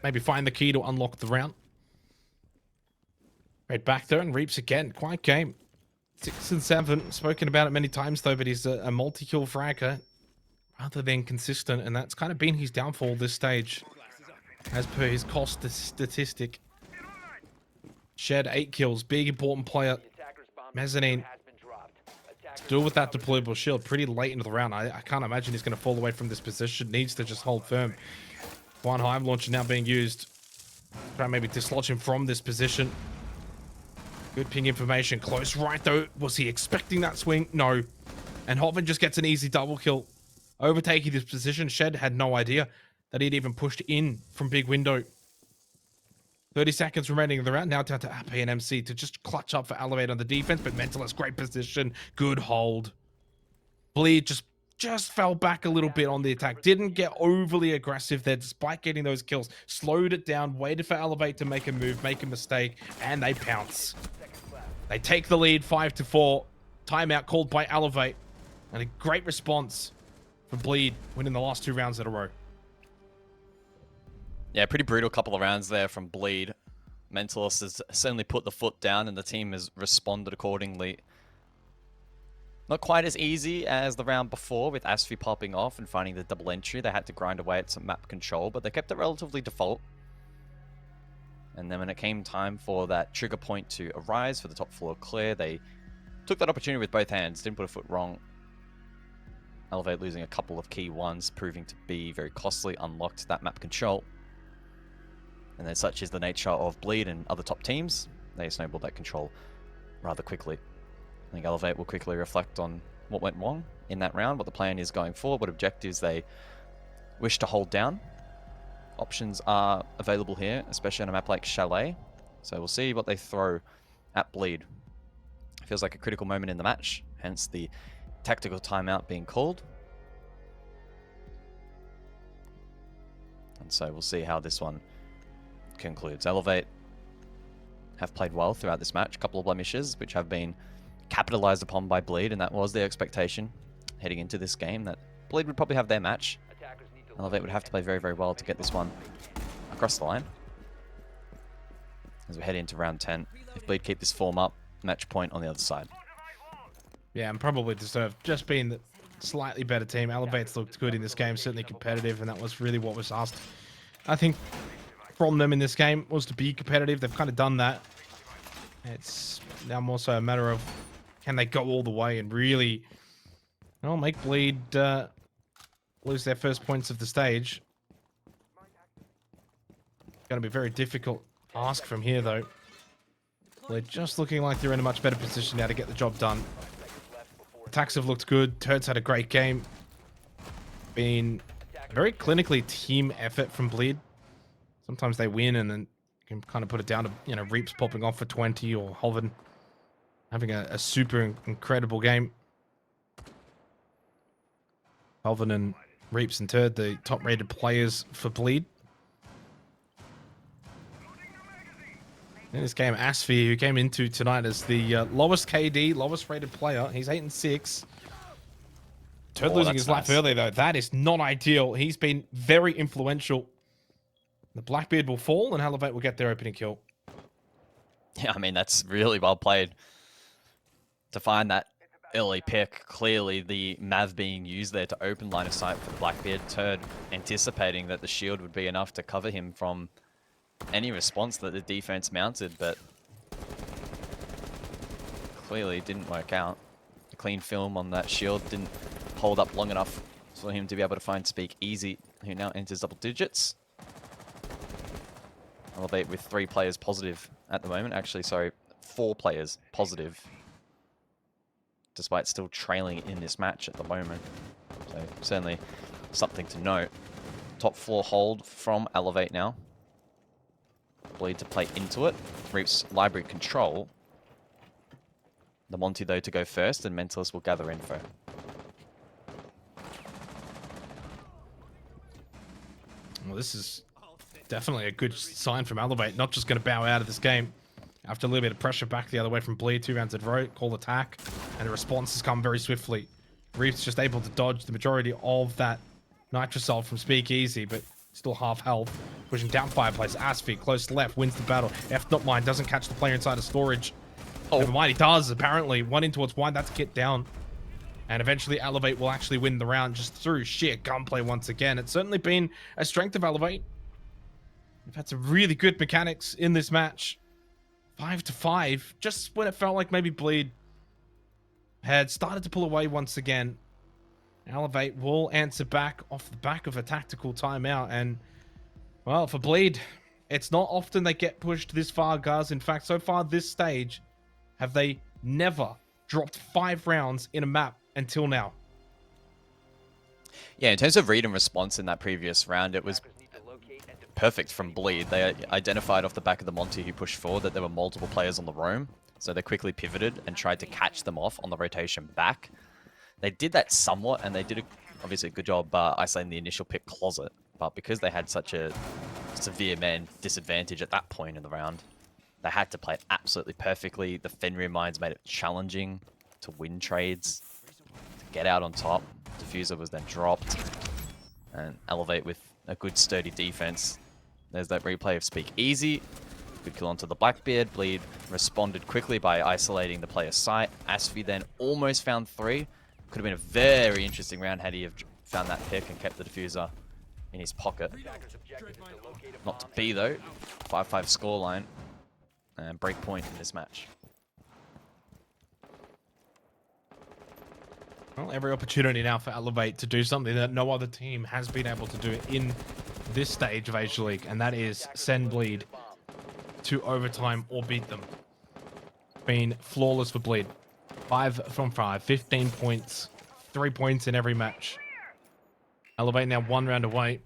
maybe find the key to unlock the round. Right back there and Reaps again. Quiet game. 6 and 7. Spoken about it many times though, but he's a multi-kill fragger rather than consistent, and that's kind of been his downfall this stage, as per his cost statistic. Shed 8 kills. Big important player. Mezzanine. Still with that deployable shield pretty late into the round. I can't imagine he's going to fall away from this position. Needs to just hold firm. One hive launcher now being used. Try and maybe dislodge him from this position. Good ping information. Close right though. Was he expecting that swing? No. And Hoven just gets an easy double kill. Overtaking this position. Shed had no idea that he'd even pushed in from big window. 30 seconds remaining in the round. Now down to AP and MC to just clutch up for Elevate on the defense, but Mentalist, great position. Good hold. Bleed just fell back a little bit on the attack. Didn't get overly aggressive there despite getting those kills. Slowed it down, waited for Elevate to make a move, make a mistake, and they pounce. They take the lead 5-4. Timeout called by Elevate. And a great response for Bleed, winning the last 2 rounds in a row. Yeah, pretty brutal couple of rounds there from Bleed. Mentalist has certainly put the foot down and the team has responded accordingly. Not quite as easy as the round before with Asphy popping off and finding the double entry. They had to grind away at some map control, but they kept it relatively default. And then when it came time for that trigger point to arise for the top floor clear, they took that opportunity with both hands, didn't put a foot wrong. Elevate losing a couple of key ones, proving to be very costly, unlocked that map control. And then such is the nature of Bleed and other top teams, they snowballed that control rather quickly. I think Elevate will quickly reflect on what went wrong in that round, what the plan is going forward, what objectives they wish to hold down. Options are available here, especially on a map like Chalet. So we'll see what they throw at Bleed. Feels like a critical moment in the match, hence the tactical timeout being called. And so we'll see how this one concludes. Elevate have played well throughout this match. A couple of blemishes, which have been capitalized upon by Bleed, and that was their expectation heading into this game, that Bleed would probably have their match. Elevate would have to play very, very well to get this one across the line. As we head into round 10, if Bleed keep this form up, match point on the other side. Yeah, and probably deserved. Just being the slightly better team. Elevate's looked good in this game, certainly competitive, and that was really what was asked, I think, from them in this game, was to be competitive. They've kind of done that. It's now more so a matter of can they go all the way and really, make Bleed lose their first points of the stage. Going to be very difficult ask from here, though. They're just looking like they're in a much better position now to get the job done. Attacks have looked good. Turds had a great game. Been a very clinically team effort from Bleed. Sometimes they win and then you can kind of put it down to, Reaps popping off for 20 or Hoven having a super incredible game. Hoven and Reaps and Turd, the top rated players for Bleed. In this game, Asphy, who came into tonight as the lowest KD, lowest rated player. He's 8 and 6. Turd losing his life early, though. That is not ideal. He's been very influential. The Blackbeard will fall, and Elevate will get their opening kill. Yeah, I mean, that's really well played to find that early pick. Clearly, the Mav being used there to open line of sight for the Blackbeard. Turd anticipating that the shield would be enough to cover him from any response that the defense mounted, but clearly didn't work out. The clean film on that shield didn't hold up long enough for him to be able to find Speak Easy, who now enters double digits. Elevate with 3 players positive at the moment. Actually, sorry, 4 players positive, despite still trailing in this match at the moment. So certainly something to note. Top floor hold from Elevate now. Bleed to play into it. Reaps library control. The Monty, though, to go first, and Mentalist will gather info. Well, this is definitely a good sign from Elevate. Not just going to bow out of this game. After a little bit of pressure back the other way from Bleed, 2 rounds in a row, call attack, and the response has come very swiftly. Reeves just able to dodge the majority of that Nitrosol from Speak Easy, but still half health. Pushing down Fireplace. Asfi, close left, wins the battle. F not mine, doesn't catch the player inside of storage. Oh. Never mind, he does, apparently. One in towards wide, that's Kit down. And eventually Elevate will actually win the round just through sheer gunplay once again. It's certainly been a strength of Elevate. We've had some really good mechanics in this match. 5-5, just when it felt like maybe Bleed had started to pull away once again. Elevate will answer back off the back of a tactical timeout. And, well, for Bleed, it's not often they get pushed this far, guys. In fact, so far this stage, have they never dropped 5 rounds in a map until now. Yeah, in terms of read and response in that previous round, it was perfect from Bleed. They identified off the back of the Monty who pushed forward that there were multiple players on the roam, so they quickly pivoted and tried to catch them off on the rotation back. They did that somewhat, and they did obviously a good job isolating the initial pick closet, but because they had such a severe man disadvantage at that point in the round, they had to play it absolutely perfectly. The Fenrir mines made it challenging to win trades, to get out on top. Diffuser was then dropped, and Elevate with a good sturdy defense. There's that replay of Speak Easy. Good kill onto the Blackbeard. Bleed responded quickly by isolating the player's sight. Asfi then almost found 3. Could have been a very interesting round had he have found that pick and kept the diffuser in his pocket. Not to be though. 5-5 scoreline and break point in this match. Well, every opportunity now for Elevate to do something that no other team has been able to do in this stage of Asia League, and that is send Bleed to overtime or beat them. Been flawless for Bleed. 5 from 5, 15 points, 3 points in every match. Elevate now 1 round away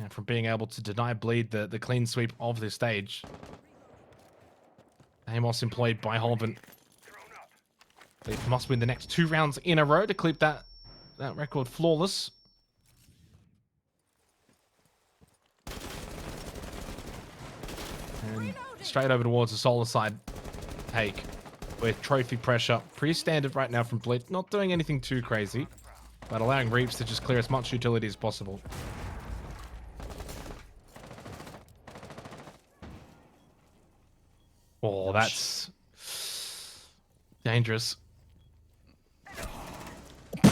from being able to deny Bleed the clean sweep of this stage. Amos employed by Holven. They must win the next 2 rounds in a row to keep that record flawless. And straight over towards the solar side take with trophy pressure. Pretty standard right now from Bleed. Not doing anything too crazy, but allowing Reaps to just clear as much utility as possible. Oh, that's dangerous.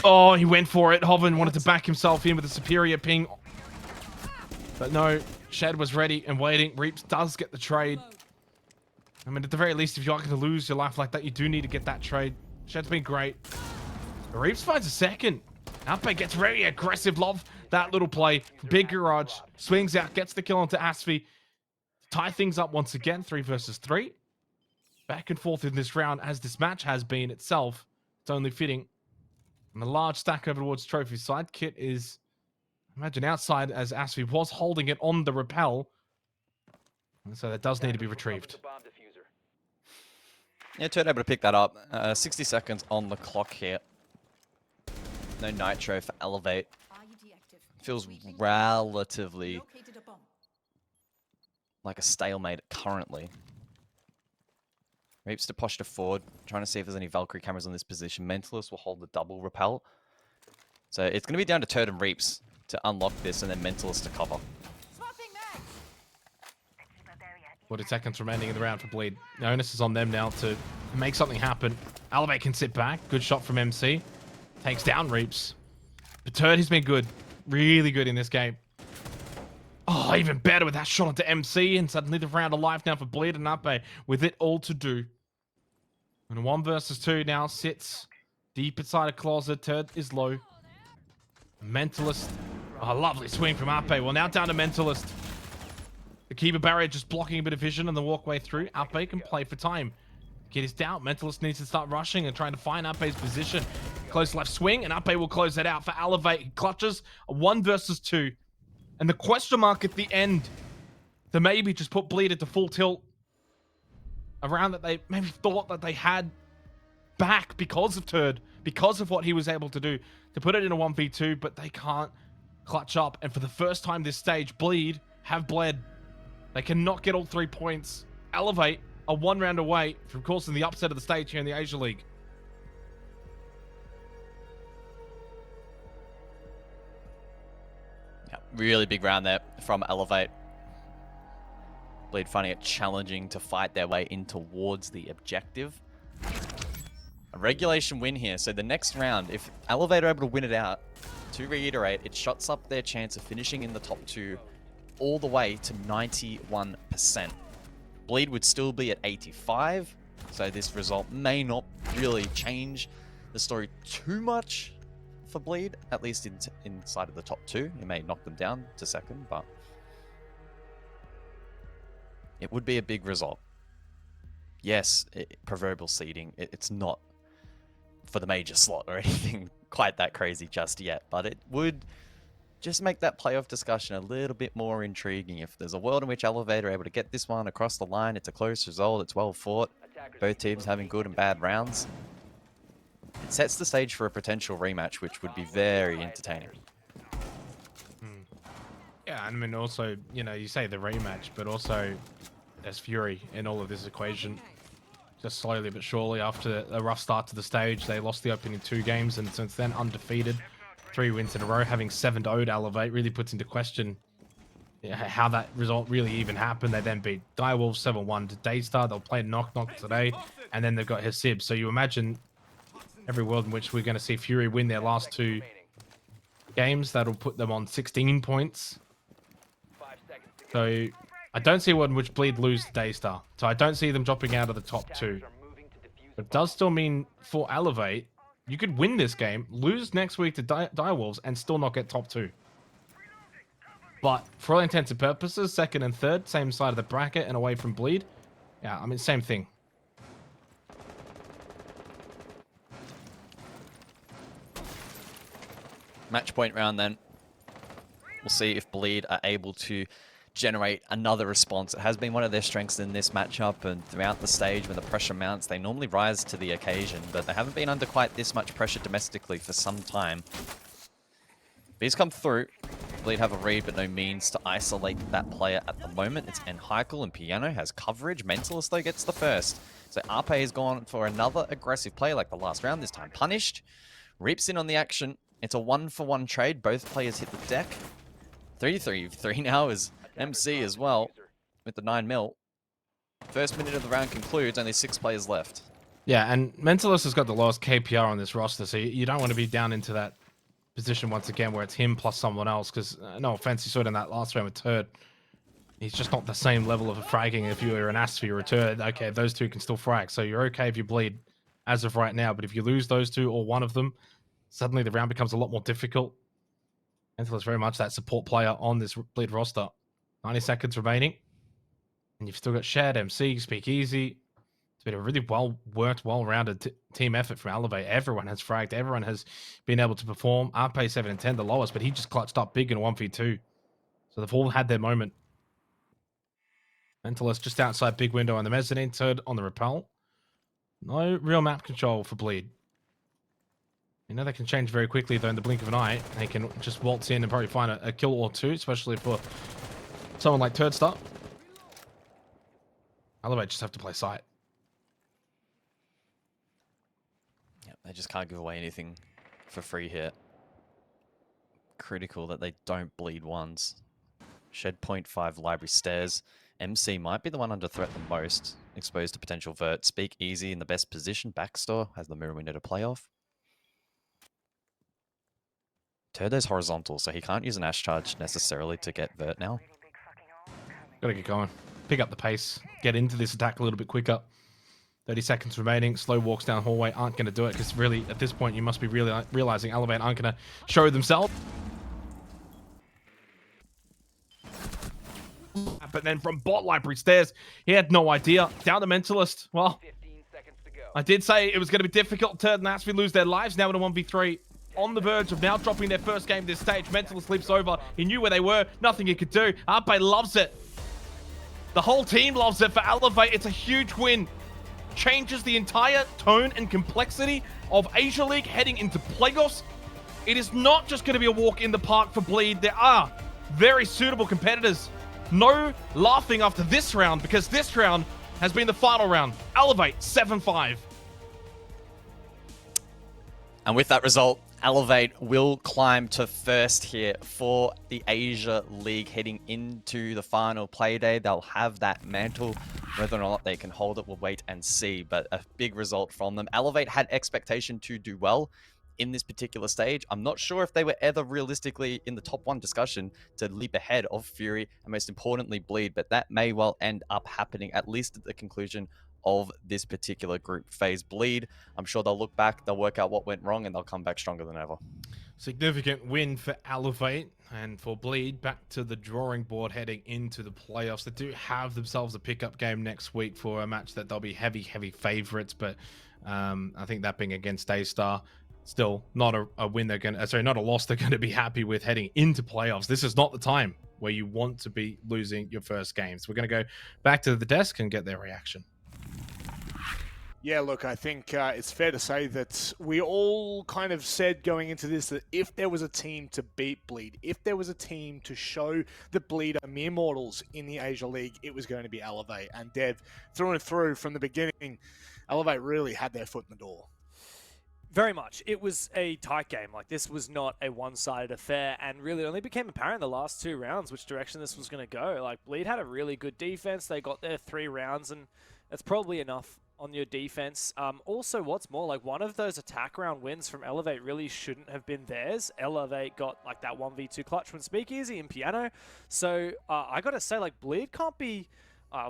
Oh, he went for it. Hoven wanted to back himself in with a superior ping. But no, Shed was ready and waiting. Reaps does get the trade. I mean, at the very least, if you're going to lose your life like that, you do need to get that trade. Shed's been great. Reaps finds a second. Outback gets very aggressive. Love that little play. Big Garage. Swings out, gets the kill onto Asfi. Tie things up once again. 3 versus 3. Back and forth in this round, as this match has been itself. It's only fitting. And a large stack over towards Trophy side. Kit is, imagine, outside as Asfi was holding it on the rappel. And so that does need to be retrieved. Yeah, Turd able to pick that up. 60 seconds on the clock here. No nitro for Elevate. Feels relatively like a stalemate currently. Reaps to posture forward, trying to see if there's any Valkyrie cameras on this position. Mentalist will hold the double rappel. So it's going to be down to Turd and Reaps to unlock this, and then Mentalist to cover. 40 seconds remaining in the round for Bleed. The onus is on them now to make something happen. Elevate can sit back. Good shot from MC. Takes down Reaps. But Turd has been good. Really good in this game. Oh, even better with that shot onto MC. And suddenly the round of life now for Bleed and Uppe with it all to do. And 1 versus 2 now sits deep inside a closet. Turd is low. Mentalist. Oh, lovely swing from Uppe. Well, now down to Mentalist. The keeper barrier just blocking a bit of vision on the walkway through. Uppe can play for time. Kid is down. Mentalist needs to start rushing and trying to find Uppe's position. Close left swing, and Uppe will close that out for Elevate. He clutches a 1 versus 2. And the question mark at the end to maybe just put Bleed into full tilt. A round that they maybe thought that they had back because of Turd, because of what he was able to do, to put it in a 1v2, but they can't clutch up. And for the first time this stage, Bleed have bled. They cannot get all 3 points. Elevate are 1 round away from causing the upset of the stage here in the Asia League. Yeah, really big round there from Elevate. Bleed finding it challenging to fight their way in towards the objective. A regulation win here, so the next round, if Elevate are able to win it out, to reiterate, it shots up their chance of finishing in the top 2 all the way to 91%. Bleed would still be at 85, so this result may not really change the story too much for Bleed, at least inside of the top 2. It may knock them down to second, but it would be a big result. Yes, proverbial seeding, it's not for the major slot or anything quite that crazy just yet, but it would just make that playoff discussion a little bit more intriguing. If there's a world in which Elevate are able to get this one across the line, it's a close result, it's well fought, both teams having good and bad rounds, it sets the stage for a potential rematch, which would be very entertaining. Yeah, I mean, also, you know, you say the rematch, but also there's Fury in all of this equation. Just slowly but surely, after a rough start to the stage, they lost the opening 2 games, and since then undefeated, 3 wins in a row, having 7-0 to Elevate, really puts into question how that result really even happened. They then beat Direwolves 7-1 to Daystar. They'll play Knock Knock today, and then they've got Hasib. So you imagine every world in which we're going to see Fury win their last 2 games, that'll put them on 16 points. So I don't see one in which Bleed lose to Daystar. So I don't see them dropping out of the top 2. But it does still mean for Elevate, you could win this game, lose next week to Direwolves, and still not get top 2. But for all intents and purposes, 2nd and 3rd, same side of the bracket and away from Bleed. Yeah, I mean, same thing. Match point round then. We'll see if Bleed are able to generate another response. It has been one of their strengths in this matchup, and throughout the stage when the pressure mounts, they normally rise to the occasion, but they haven't been under quite this much pressure domestically for some time. Bees come through. Bleed have a read, but no means to isolate that player at the moment. It's Enhykel, and Piano has coverage. Mentalist, though, gets the first. So Arpe has gone for another aggressive play like the last round, this time punished. Rips in on the action. It's a 1-for-1 trade. Both players hit the deck. 3-3 now is MC as well with the 9 mil. First minute of the round concludes, only 6 players left. Yeah, and Mentalist has got the lowest KPR on this roster, so you don't want to be down into that position once again where it's him plus someone else, because no offense, you saw it in that last round with Turd. He's just not the same level of a fragging. If you were an Asphie or a Turd, okay, those 2 can still frag, so you're okay if you bleed as of right now, but if you lose those 2 or one of them, suddenly the round becomes a lot more difficult. Mentalist very much that support player on this Bleed roster. 90 seconds remaining. And you've still got Shared, MC, Speakeasy. It's been a really well-worked, well-rounded team effort from Elevate. Everyone has fragged. Everyone has been able to perform. Arpe 7 and 10, the lowest, but he just clutched up big in a 1v2. So they've all had their moment. Mentalist just outside big window on the mezzanine. Turd on the rappel. No real map control for Bleed. You know, they can change very quickly, though, in the blink of an eye. They can just waltz in and probably find a kill or 2, especially for someone like Turd Star. Elevate just have to play sight. Yep, they just can't give away anything for free here. Critical that they don't bleed ones. Shed 0.5 library stairs. MC might be the one under threat the most, exposed to potential vert. Speak easy in the best position. Backstore has the mirror window to play off. Turdo's horizontal, so he can't use an Ash charge necessarily to get vert now. Gotta get going. Pick up the pace. Get into this attack a little bit quicker. 30 seconds remaining. Slow walks down hallway aren't going to do it because really, at this point, you must be really realizing Elevate aren't going to show themselves. But then from bot library stairs, he had no idea. Down the Mentalist. Well, 15 seconds to go. I did say it was going to be difficult to Nasby lose their lives. Now in a 1v3. On the verge of now dropping their first game this stage. Mentalist leaps over. He knew where they were. Nothing he could do. Arpe loves it. The whole team loves it for Elevate. It's a huge win. Changes the entire tone and complexity of Asia League heading into playoffs. It is not just going to be a walk in the park for Bleed. There are very suitable competitors. No laughing after this round because this round has been the final round. Elevate 7-5. And with that result, Elevate will climb to first here for the Asia League heading into the final play day. They'll have that mantle. Whether or not they can hold it, we'll wait and see. But a big result from them. Elevate had expectation to do well in this particular stage. I'm not sure if they were ever realistically in the top 1 discussion to leap ahead of Fury and most importantly Bleed, but that may well end up happening at least at the conclusion of this particular group phase. Bleed, I'm sure they'll look back, they'll work out what went wrong, and they'll come back stronger than ever. Significant win for Elevate and for Bleed, back to the drawing board heading into the playoffs. They do have themselves a pickup game next week for a match that they'll be heavy favorites, but I think that being against A-Star, still not a win they're going to, sorry, not a loss they're going to be happy with heading into playoffs. This is not the time where you want to be losing your first games. We're going to go back to the desk and get their reaction. Yeah, look, I think it's fair to say that we all kind of said going into this that if there was a team to beat Bleed, if there was a team to show the Bleed are mere mortals in the Asia League, it was going to be Elevate. And Dev, through and through from the beginning, Elevate really had their foot in the door. Very much. It was a tight game. Like, this was not a one-sided affair, and really it only became apparent in the last 2 rounds which direction this was going to go. Like, Bleed had a really good defense. They got their 3 rounds, and that's probably enough on your defense. Also, what's more, like, one of those attack round wins from Elevate really shouldn't have been theirs. Elevate got, like, that 1v2 clutch from Speakeasy and Piano. So, I gotta say, like, Bleed can't be...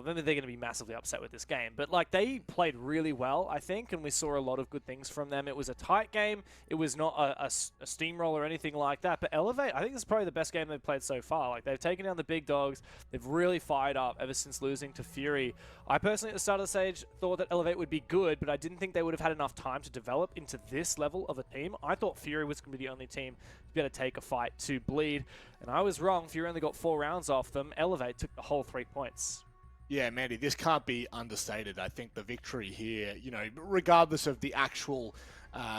maybe they're going to be massively upset with this game, but like they played really well, I think, and we saw a lot of good things from them. It was a tight game. It was not a steamroller or anything like that, but Elevate, I think this is probably the best game they've played so far. Like, they've taken down the big dogs. They've really fired up ever since losing to Fury. I personally, at the start of the stage, thought that Elevate would be good, but I didn't think they would have had enough time to develop into this level of a team. I thought Fury was going to be the only team to be able to take a fight to Bleed, and I was wrong. Fury only got 4 rounds off them. Elevate took the whole 3 points. Yeah, Mandy, this can't be understated. I think the victory here, you know, regardless of the actual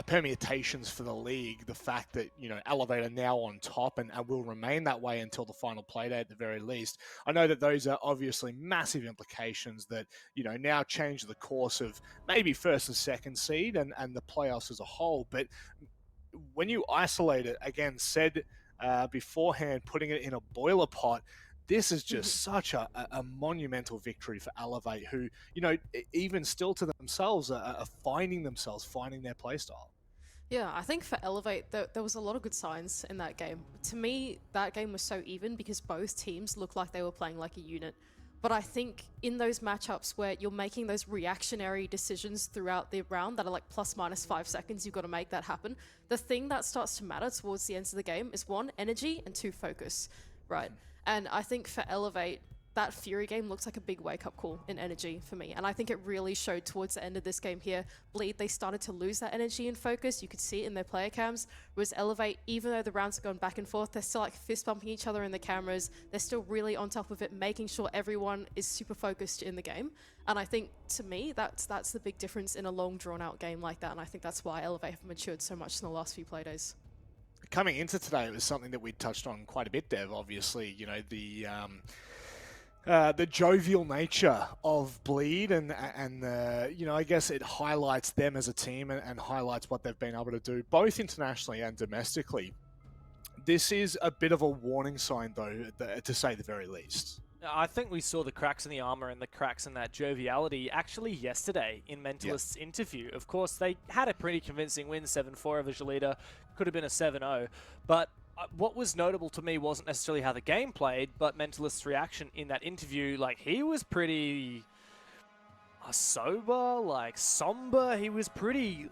permutations for the league, the fact that, you know, Elevate are now on top and will remain that way until the final playday at the very least. I know that those are obviously massive implications that, you know, now change the course of maybe first and second seed and the playoffs as a whole. But when you isolate it, again, said beforehand, putting it in a boiler pot, this is just such a monumental victory for Elevate, who, you know, even still to themselves are finding their playstyle. Yeah, I think for Elevate, there was a lot of good signs in that game. To me, that game was so even because both teams looked like they were playing like a unit. But I think in those matchups where you're making those reactionary decisions throughout the round that are like plus minus 5 seconds, you've got to make that happen. The thing that starts to matter towards the end of the game is 1, energy, and 2, focus, right? And I think for Elevate, that Fury game looks like a big wake-up call in energy for me. And I think it really showed towards the end of this game here. Bleed, they started to lose that energy and focus. You could see it in their player cams. Whereas Elevate, even though the rounds have gone back and forth, they're still like fist-bumping each other in the cameras. They're still really on top of it, making sure everyone is super focused in the game. And I think, to me, that's the big difference in a long, drawn-out game like that. And I think that's why Elevate have matured so much in the last few playdays. Coming into today, it was something that we touched on quite a bit, Dev. Obviously, you know, the jovial nature of Bleed and you know, I guess it highlights them as a team and highlights what they've been able to do both internationally and domestically. This is a bit of a warning sign, though, to say the very least. I think we saw the cracks in the armor and the cracks in that joviality actually yesterday in Mentalist's interview. Of course, they had a pretty convincing win, 7-4 over Jalita. Could have been a 7-0. But what was notable to me wasn't necessarily how the game played, but Mentalist's reaction in that interview. Like, he was pretty sober, like somber. He was pretty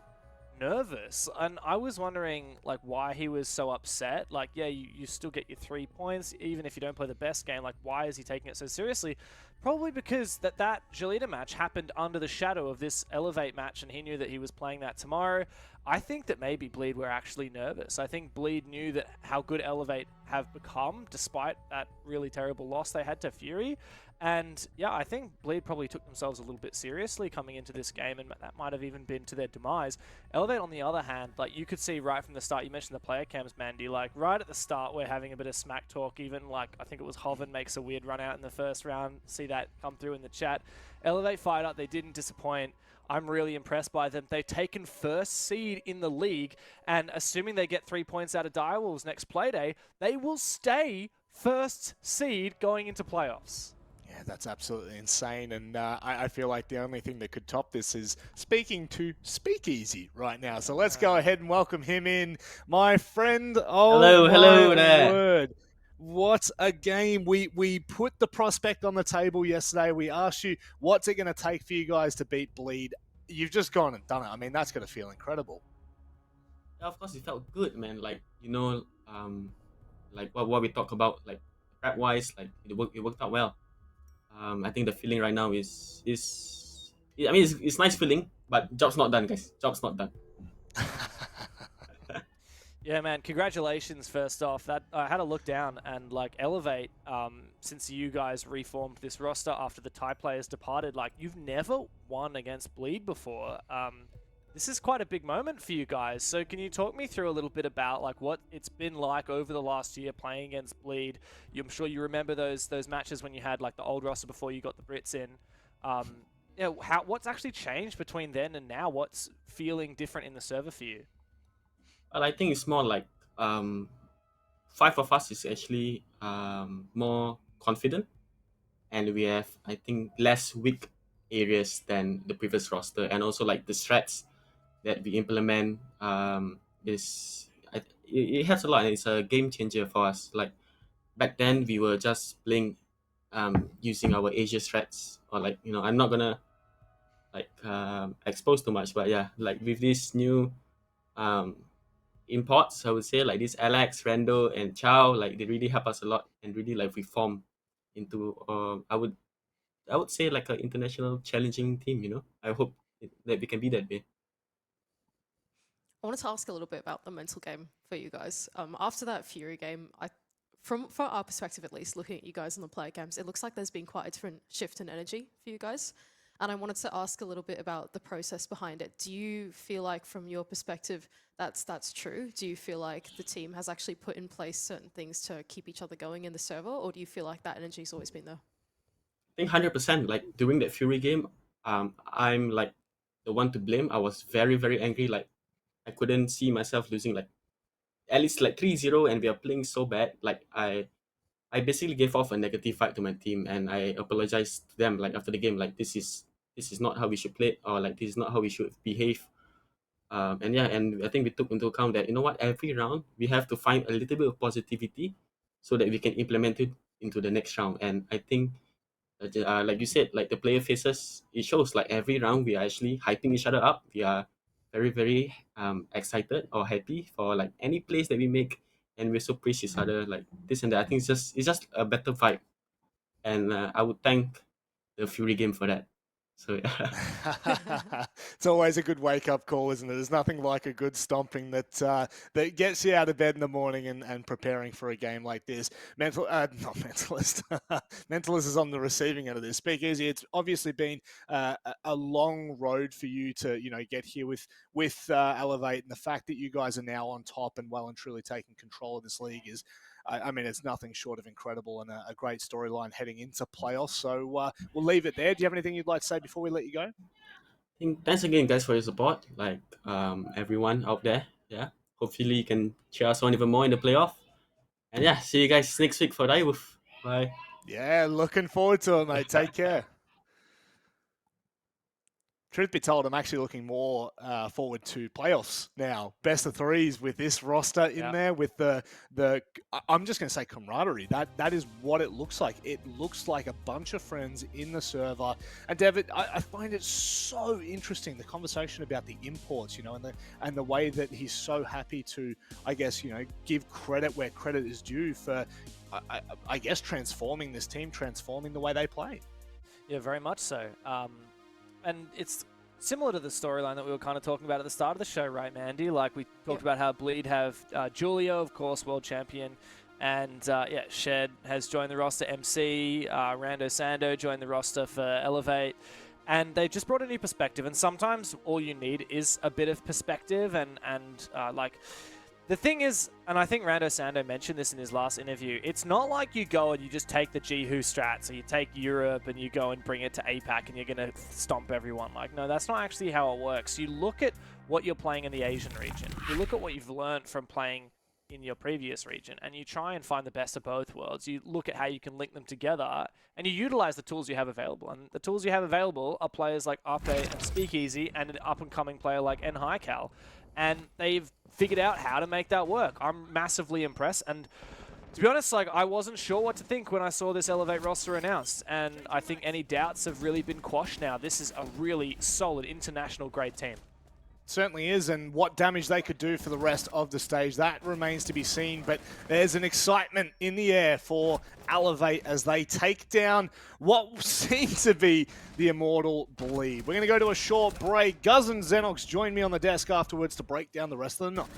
nervous, and I was wondering like why he was so upset. Like, yeah, you still get your 3 points even if you don't play the best game. Like, why is he taking it so seriously? Probably because that Jalita match happened under the shadow of this Elevate match, and he knew that he was playing that tomorrow. I think that maybe Bleed were actually nervous. I think Bleed knew that how good Elevate have become despite that really terrible loss they had to Fury. And yeah, I think Bleed probably took themselves a little bit seriously coming into this game, and that might have even been to their demise. Elevate, on the other hand, like you could see right from the start, you mentioned the player cams, Mandy, like right at the start, we're having a bit of smack talk. Even like, I think it was Hoven makes a weird run out in the first round. See that come through in the chat. Elevate fired up, they didn't disappoint. I'm really impressed by them. They've taken first seed in the league, and assuming they get 3 points out of Direwolves next playday, they will stay first seed going into playoffs. Yeah, that's absolutely insane, and I feel like the only thing that could top this is speaking to Speakeasy right now. So let's go ahead and welcome him in, my friend. Oh, hello there. word. What a game. We put the prospect on the table yesterday. We asked you, what's it going to take for you guys to beat Bleed? You've just gone and done it. I mean, that's going to feel incredible. Yeah, of course, it felt good, man. Like, like what we talk about, like prep wise, like it worked out well. I think the feeling right now I mean, it's nice feeling, but job's not done, guys. Job's not done. Yeah, man, congratulations first off. That I had a look down, and like Elevate, since you guys reformed this roster after the Thai players departed, like you've never won against Bleed before. This is quite a big moment for you guys. So can you talk me through a little bit about like what it's been like over the last year playing against Bleed? I'm sure you remember those matches when you had like the old roster before you got the Brits in. What's actually changed between then and now? What's feeling different in the server for you? Well, I think it's more like five of us is actually more confident, and we have, I think, less weak areas than the previous roster, and also like the strats that we implement it helps a lot, and it's a game changer for us. Like back then, we were just playing using our Asia strats, or like I'm not gonna like expose too much, but yeah, like with this new um imports, I would say like this Alex, Rando, and Chow, like they really help us a lot and really like reform into I would say like an international challenging team. I hope that we can be that way. I wanted to ask a little bit about the mental game for you guys. After that Fury game, from our perspective at least, looking at you guys on the player games, it looks like there's been quite a different shift in energy for you guys. And I wanted to ask a little bit about the process behind it. Do you feel like, from your perspective, that's true? Do you feel like the team has actually put in place certain things to keep each other going in the server, or do you feel like that energy's always been there? I think 100%. Like during that Fury game, I'm like the one to blame. I was very very angry. Like I couldn't see myself losing like at least like 3-0, and we are playing so bad. Like I basically gave off a negative vibe to my team, and I apologized to them like after the game. Like this is not how we should play, or like this is not how we should behave. And yeah, and I think we took into account that every round we have to find a little bit of positivity so that we can implement it into the next round. And I think like you said, like the player faces, it shows like every round we are actually hyping each other up. We are very very excited or happy for like any plays that we make, and we so praise each other like this and that. I think it's just a better vibe, and I would thank the Fury game for that. So yeah. It's always a good wake-up call, isn't it? There's nothing like a good stomping that gets you out of bed in the morning and preparing for a game like this. Not Mentalist. Mentalist is on the receiving end of this. Speakeasy, it's obviously been a long road for you to get here with Elevate, and the fact that you guys are now on top and well and truly taking control of this league is, I mean, it's nothing short of incredible, and a great storyline heading into playoffs. So we'll leave it there. Do you have anything you'd like to say before we let you go? Thanks again, guys, for your support. Like everyone out there, yeah. Hopefully, you can cheer us on even more in the playoff. And yeah, see you guys next week for Direwolf. Bye. Yeah, looking forward to it, mate. Take care. Truth be told, I'm actually looking more forward to playoffs now. Best of threes with this roster in there, with I'm just going to say camaraderie. That is what it looks like. It looks like a bunch of friends in the server. And David, I find it so interesting, the conversation about the imports, and the way that he's so happy to, I guess, give credit where credit is due for, I guess, transforming this team, transforming the way they play. Yeah, very much so. And it's similar to the storyline that we were kind of talking about at the start of the show, right, Mandy? Like, we talked about how Bleed have Julio, of course, world champion, and Shed has joined the roster, MC, Rando Sando joined the roster for Elevate, and they just brought a new perspective, and sometimes all you need is a bit of perspective, and the thing is, and I think Rando Sando mentioned this in his last interview, it's not like you go and you just take the Jihu strat, so you take Europe and you go and bring it to APAC and you're going to stomp everyone. Like, no, that's not actually how it works. You look at what you're playing in the Asian region. You look at what you've learned from playing in your previous region, and you try and find the best of both worlds. You look at how you can link them together, and you utilize the tools you have available. And the tools you have available are players like Ape and Speakeasy, and an up-and-coming player like N-Highcal. And they've figured out how to make that work. I'm massively impressed, and to be honest, like, I wasn't sure what to think when I saw this Elevate roster announced, and I think any doubts have really been quashed now. This is a really solid international grade team. Certainly is, and what damage they could do for the rest of the stage, that remains to be seen. But there's an excitement in the air for Elevate as they take down what seems to be the immortal Bleed. We're going to go to a short break. Guz and Xenox join me on the desk afterwards to break down the rest of the night.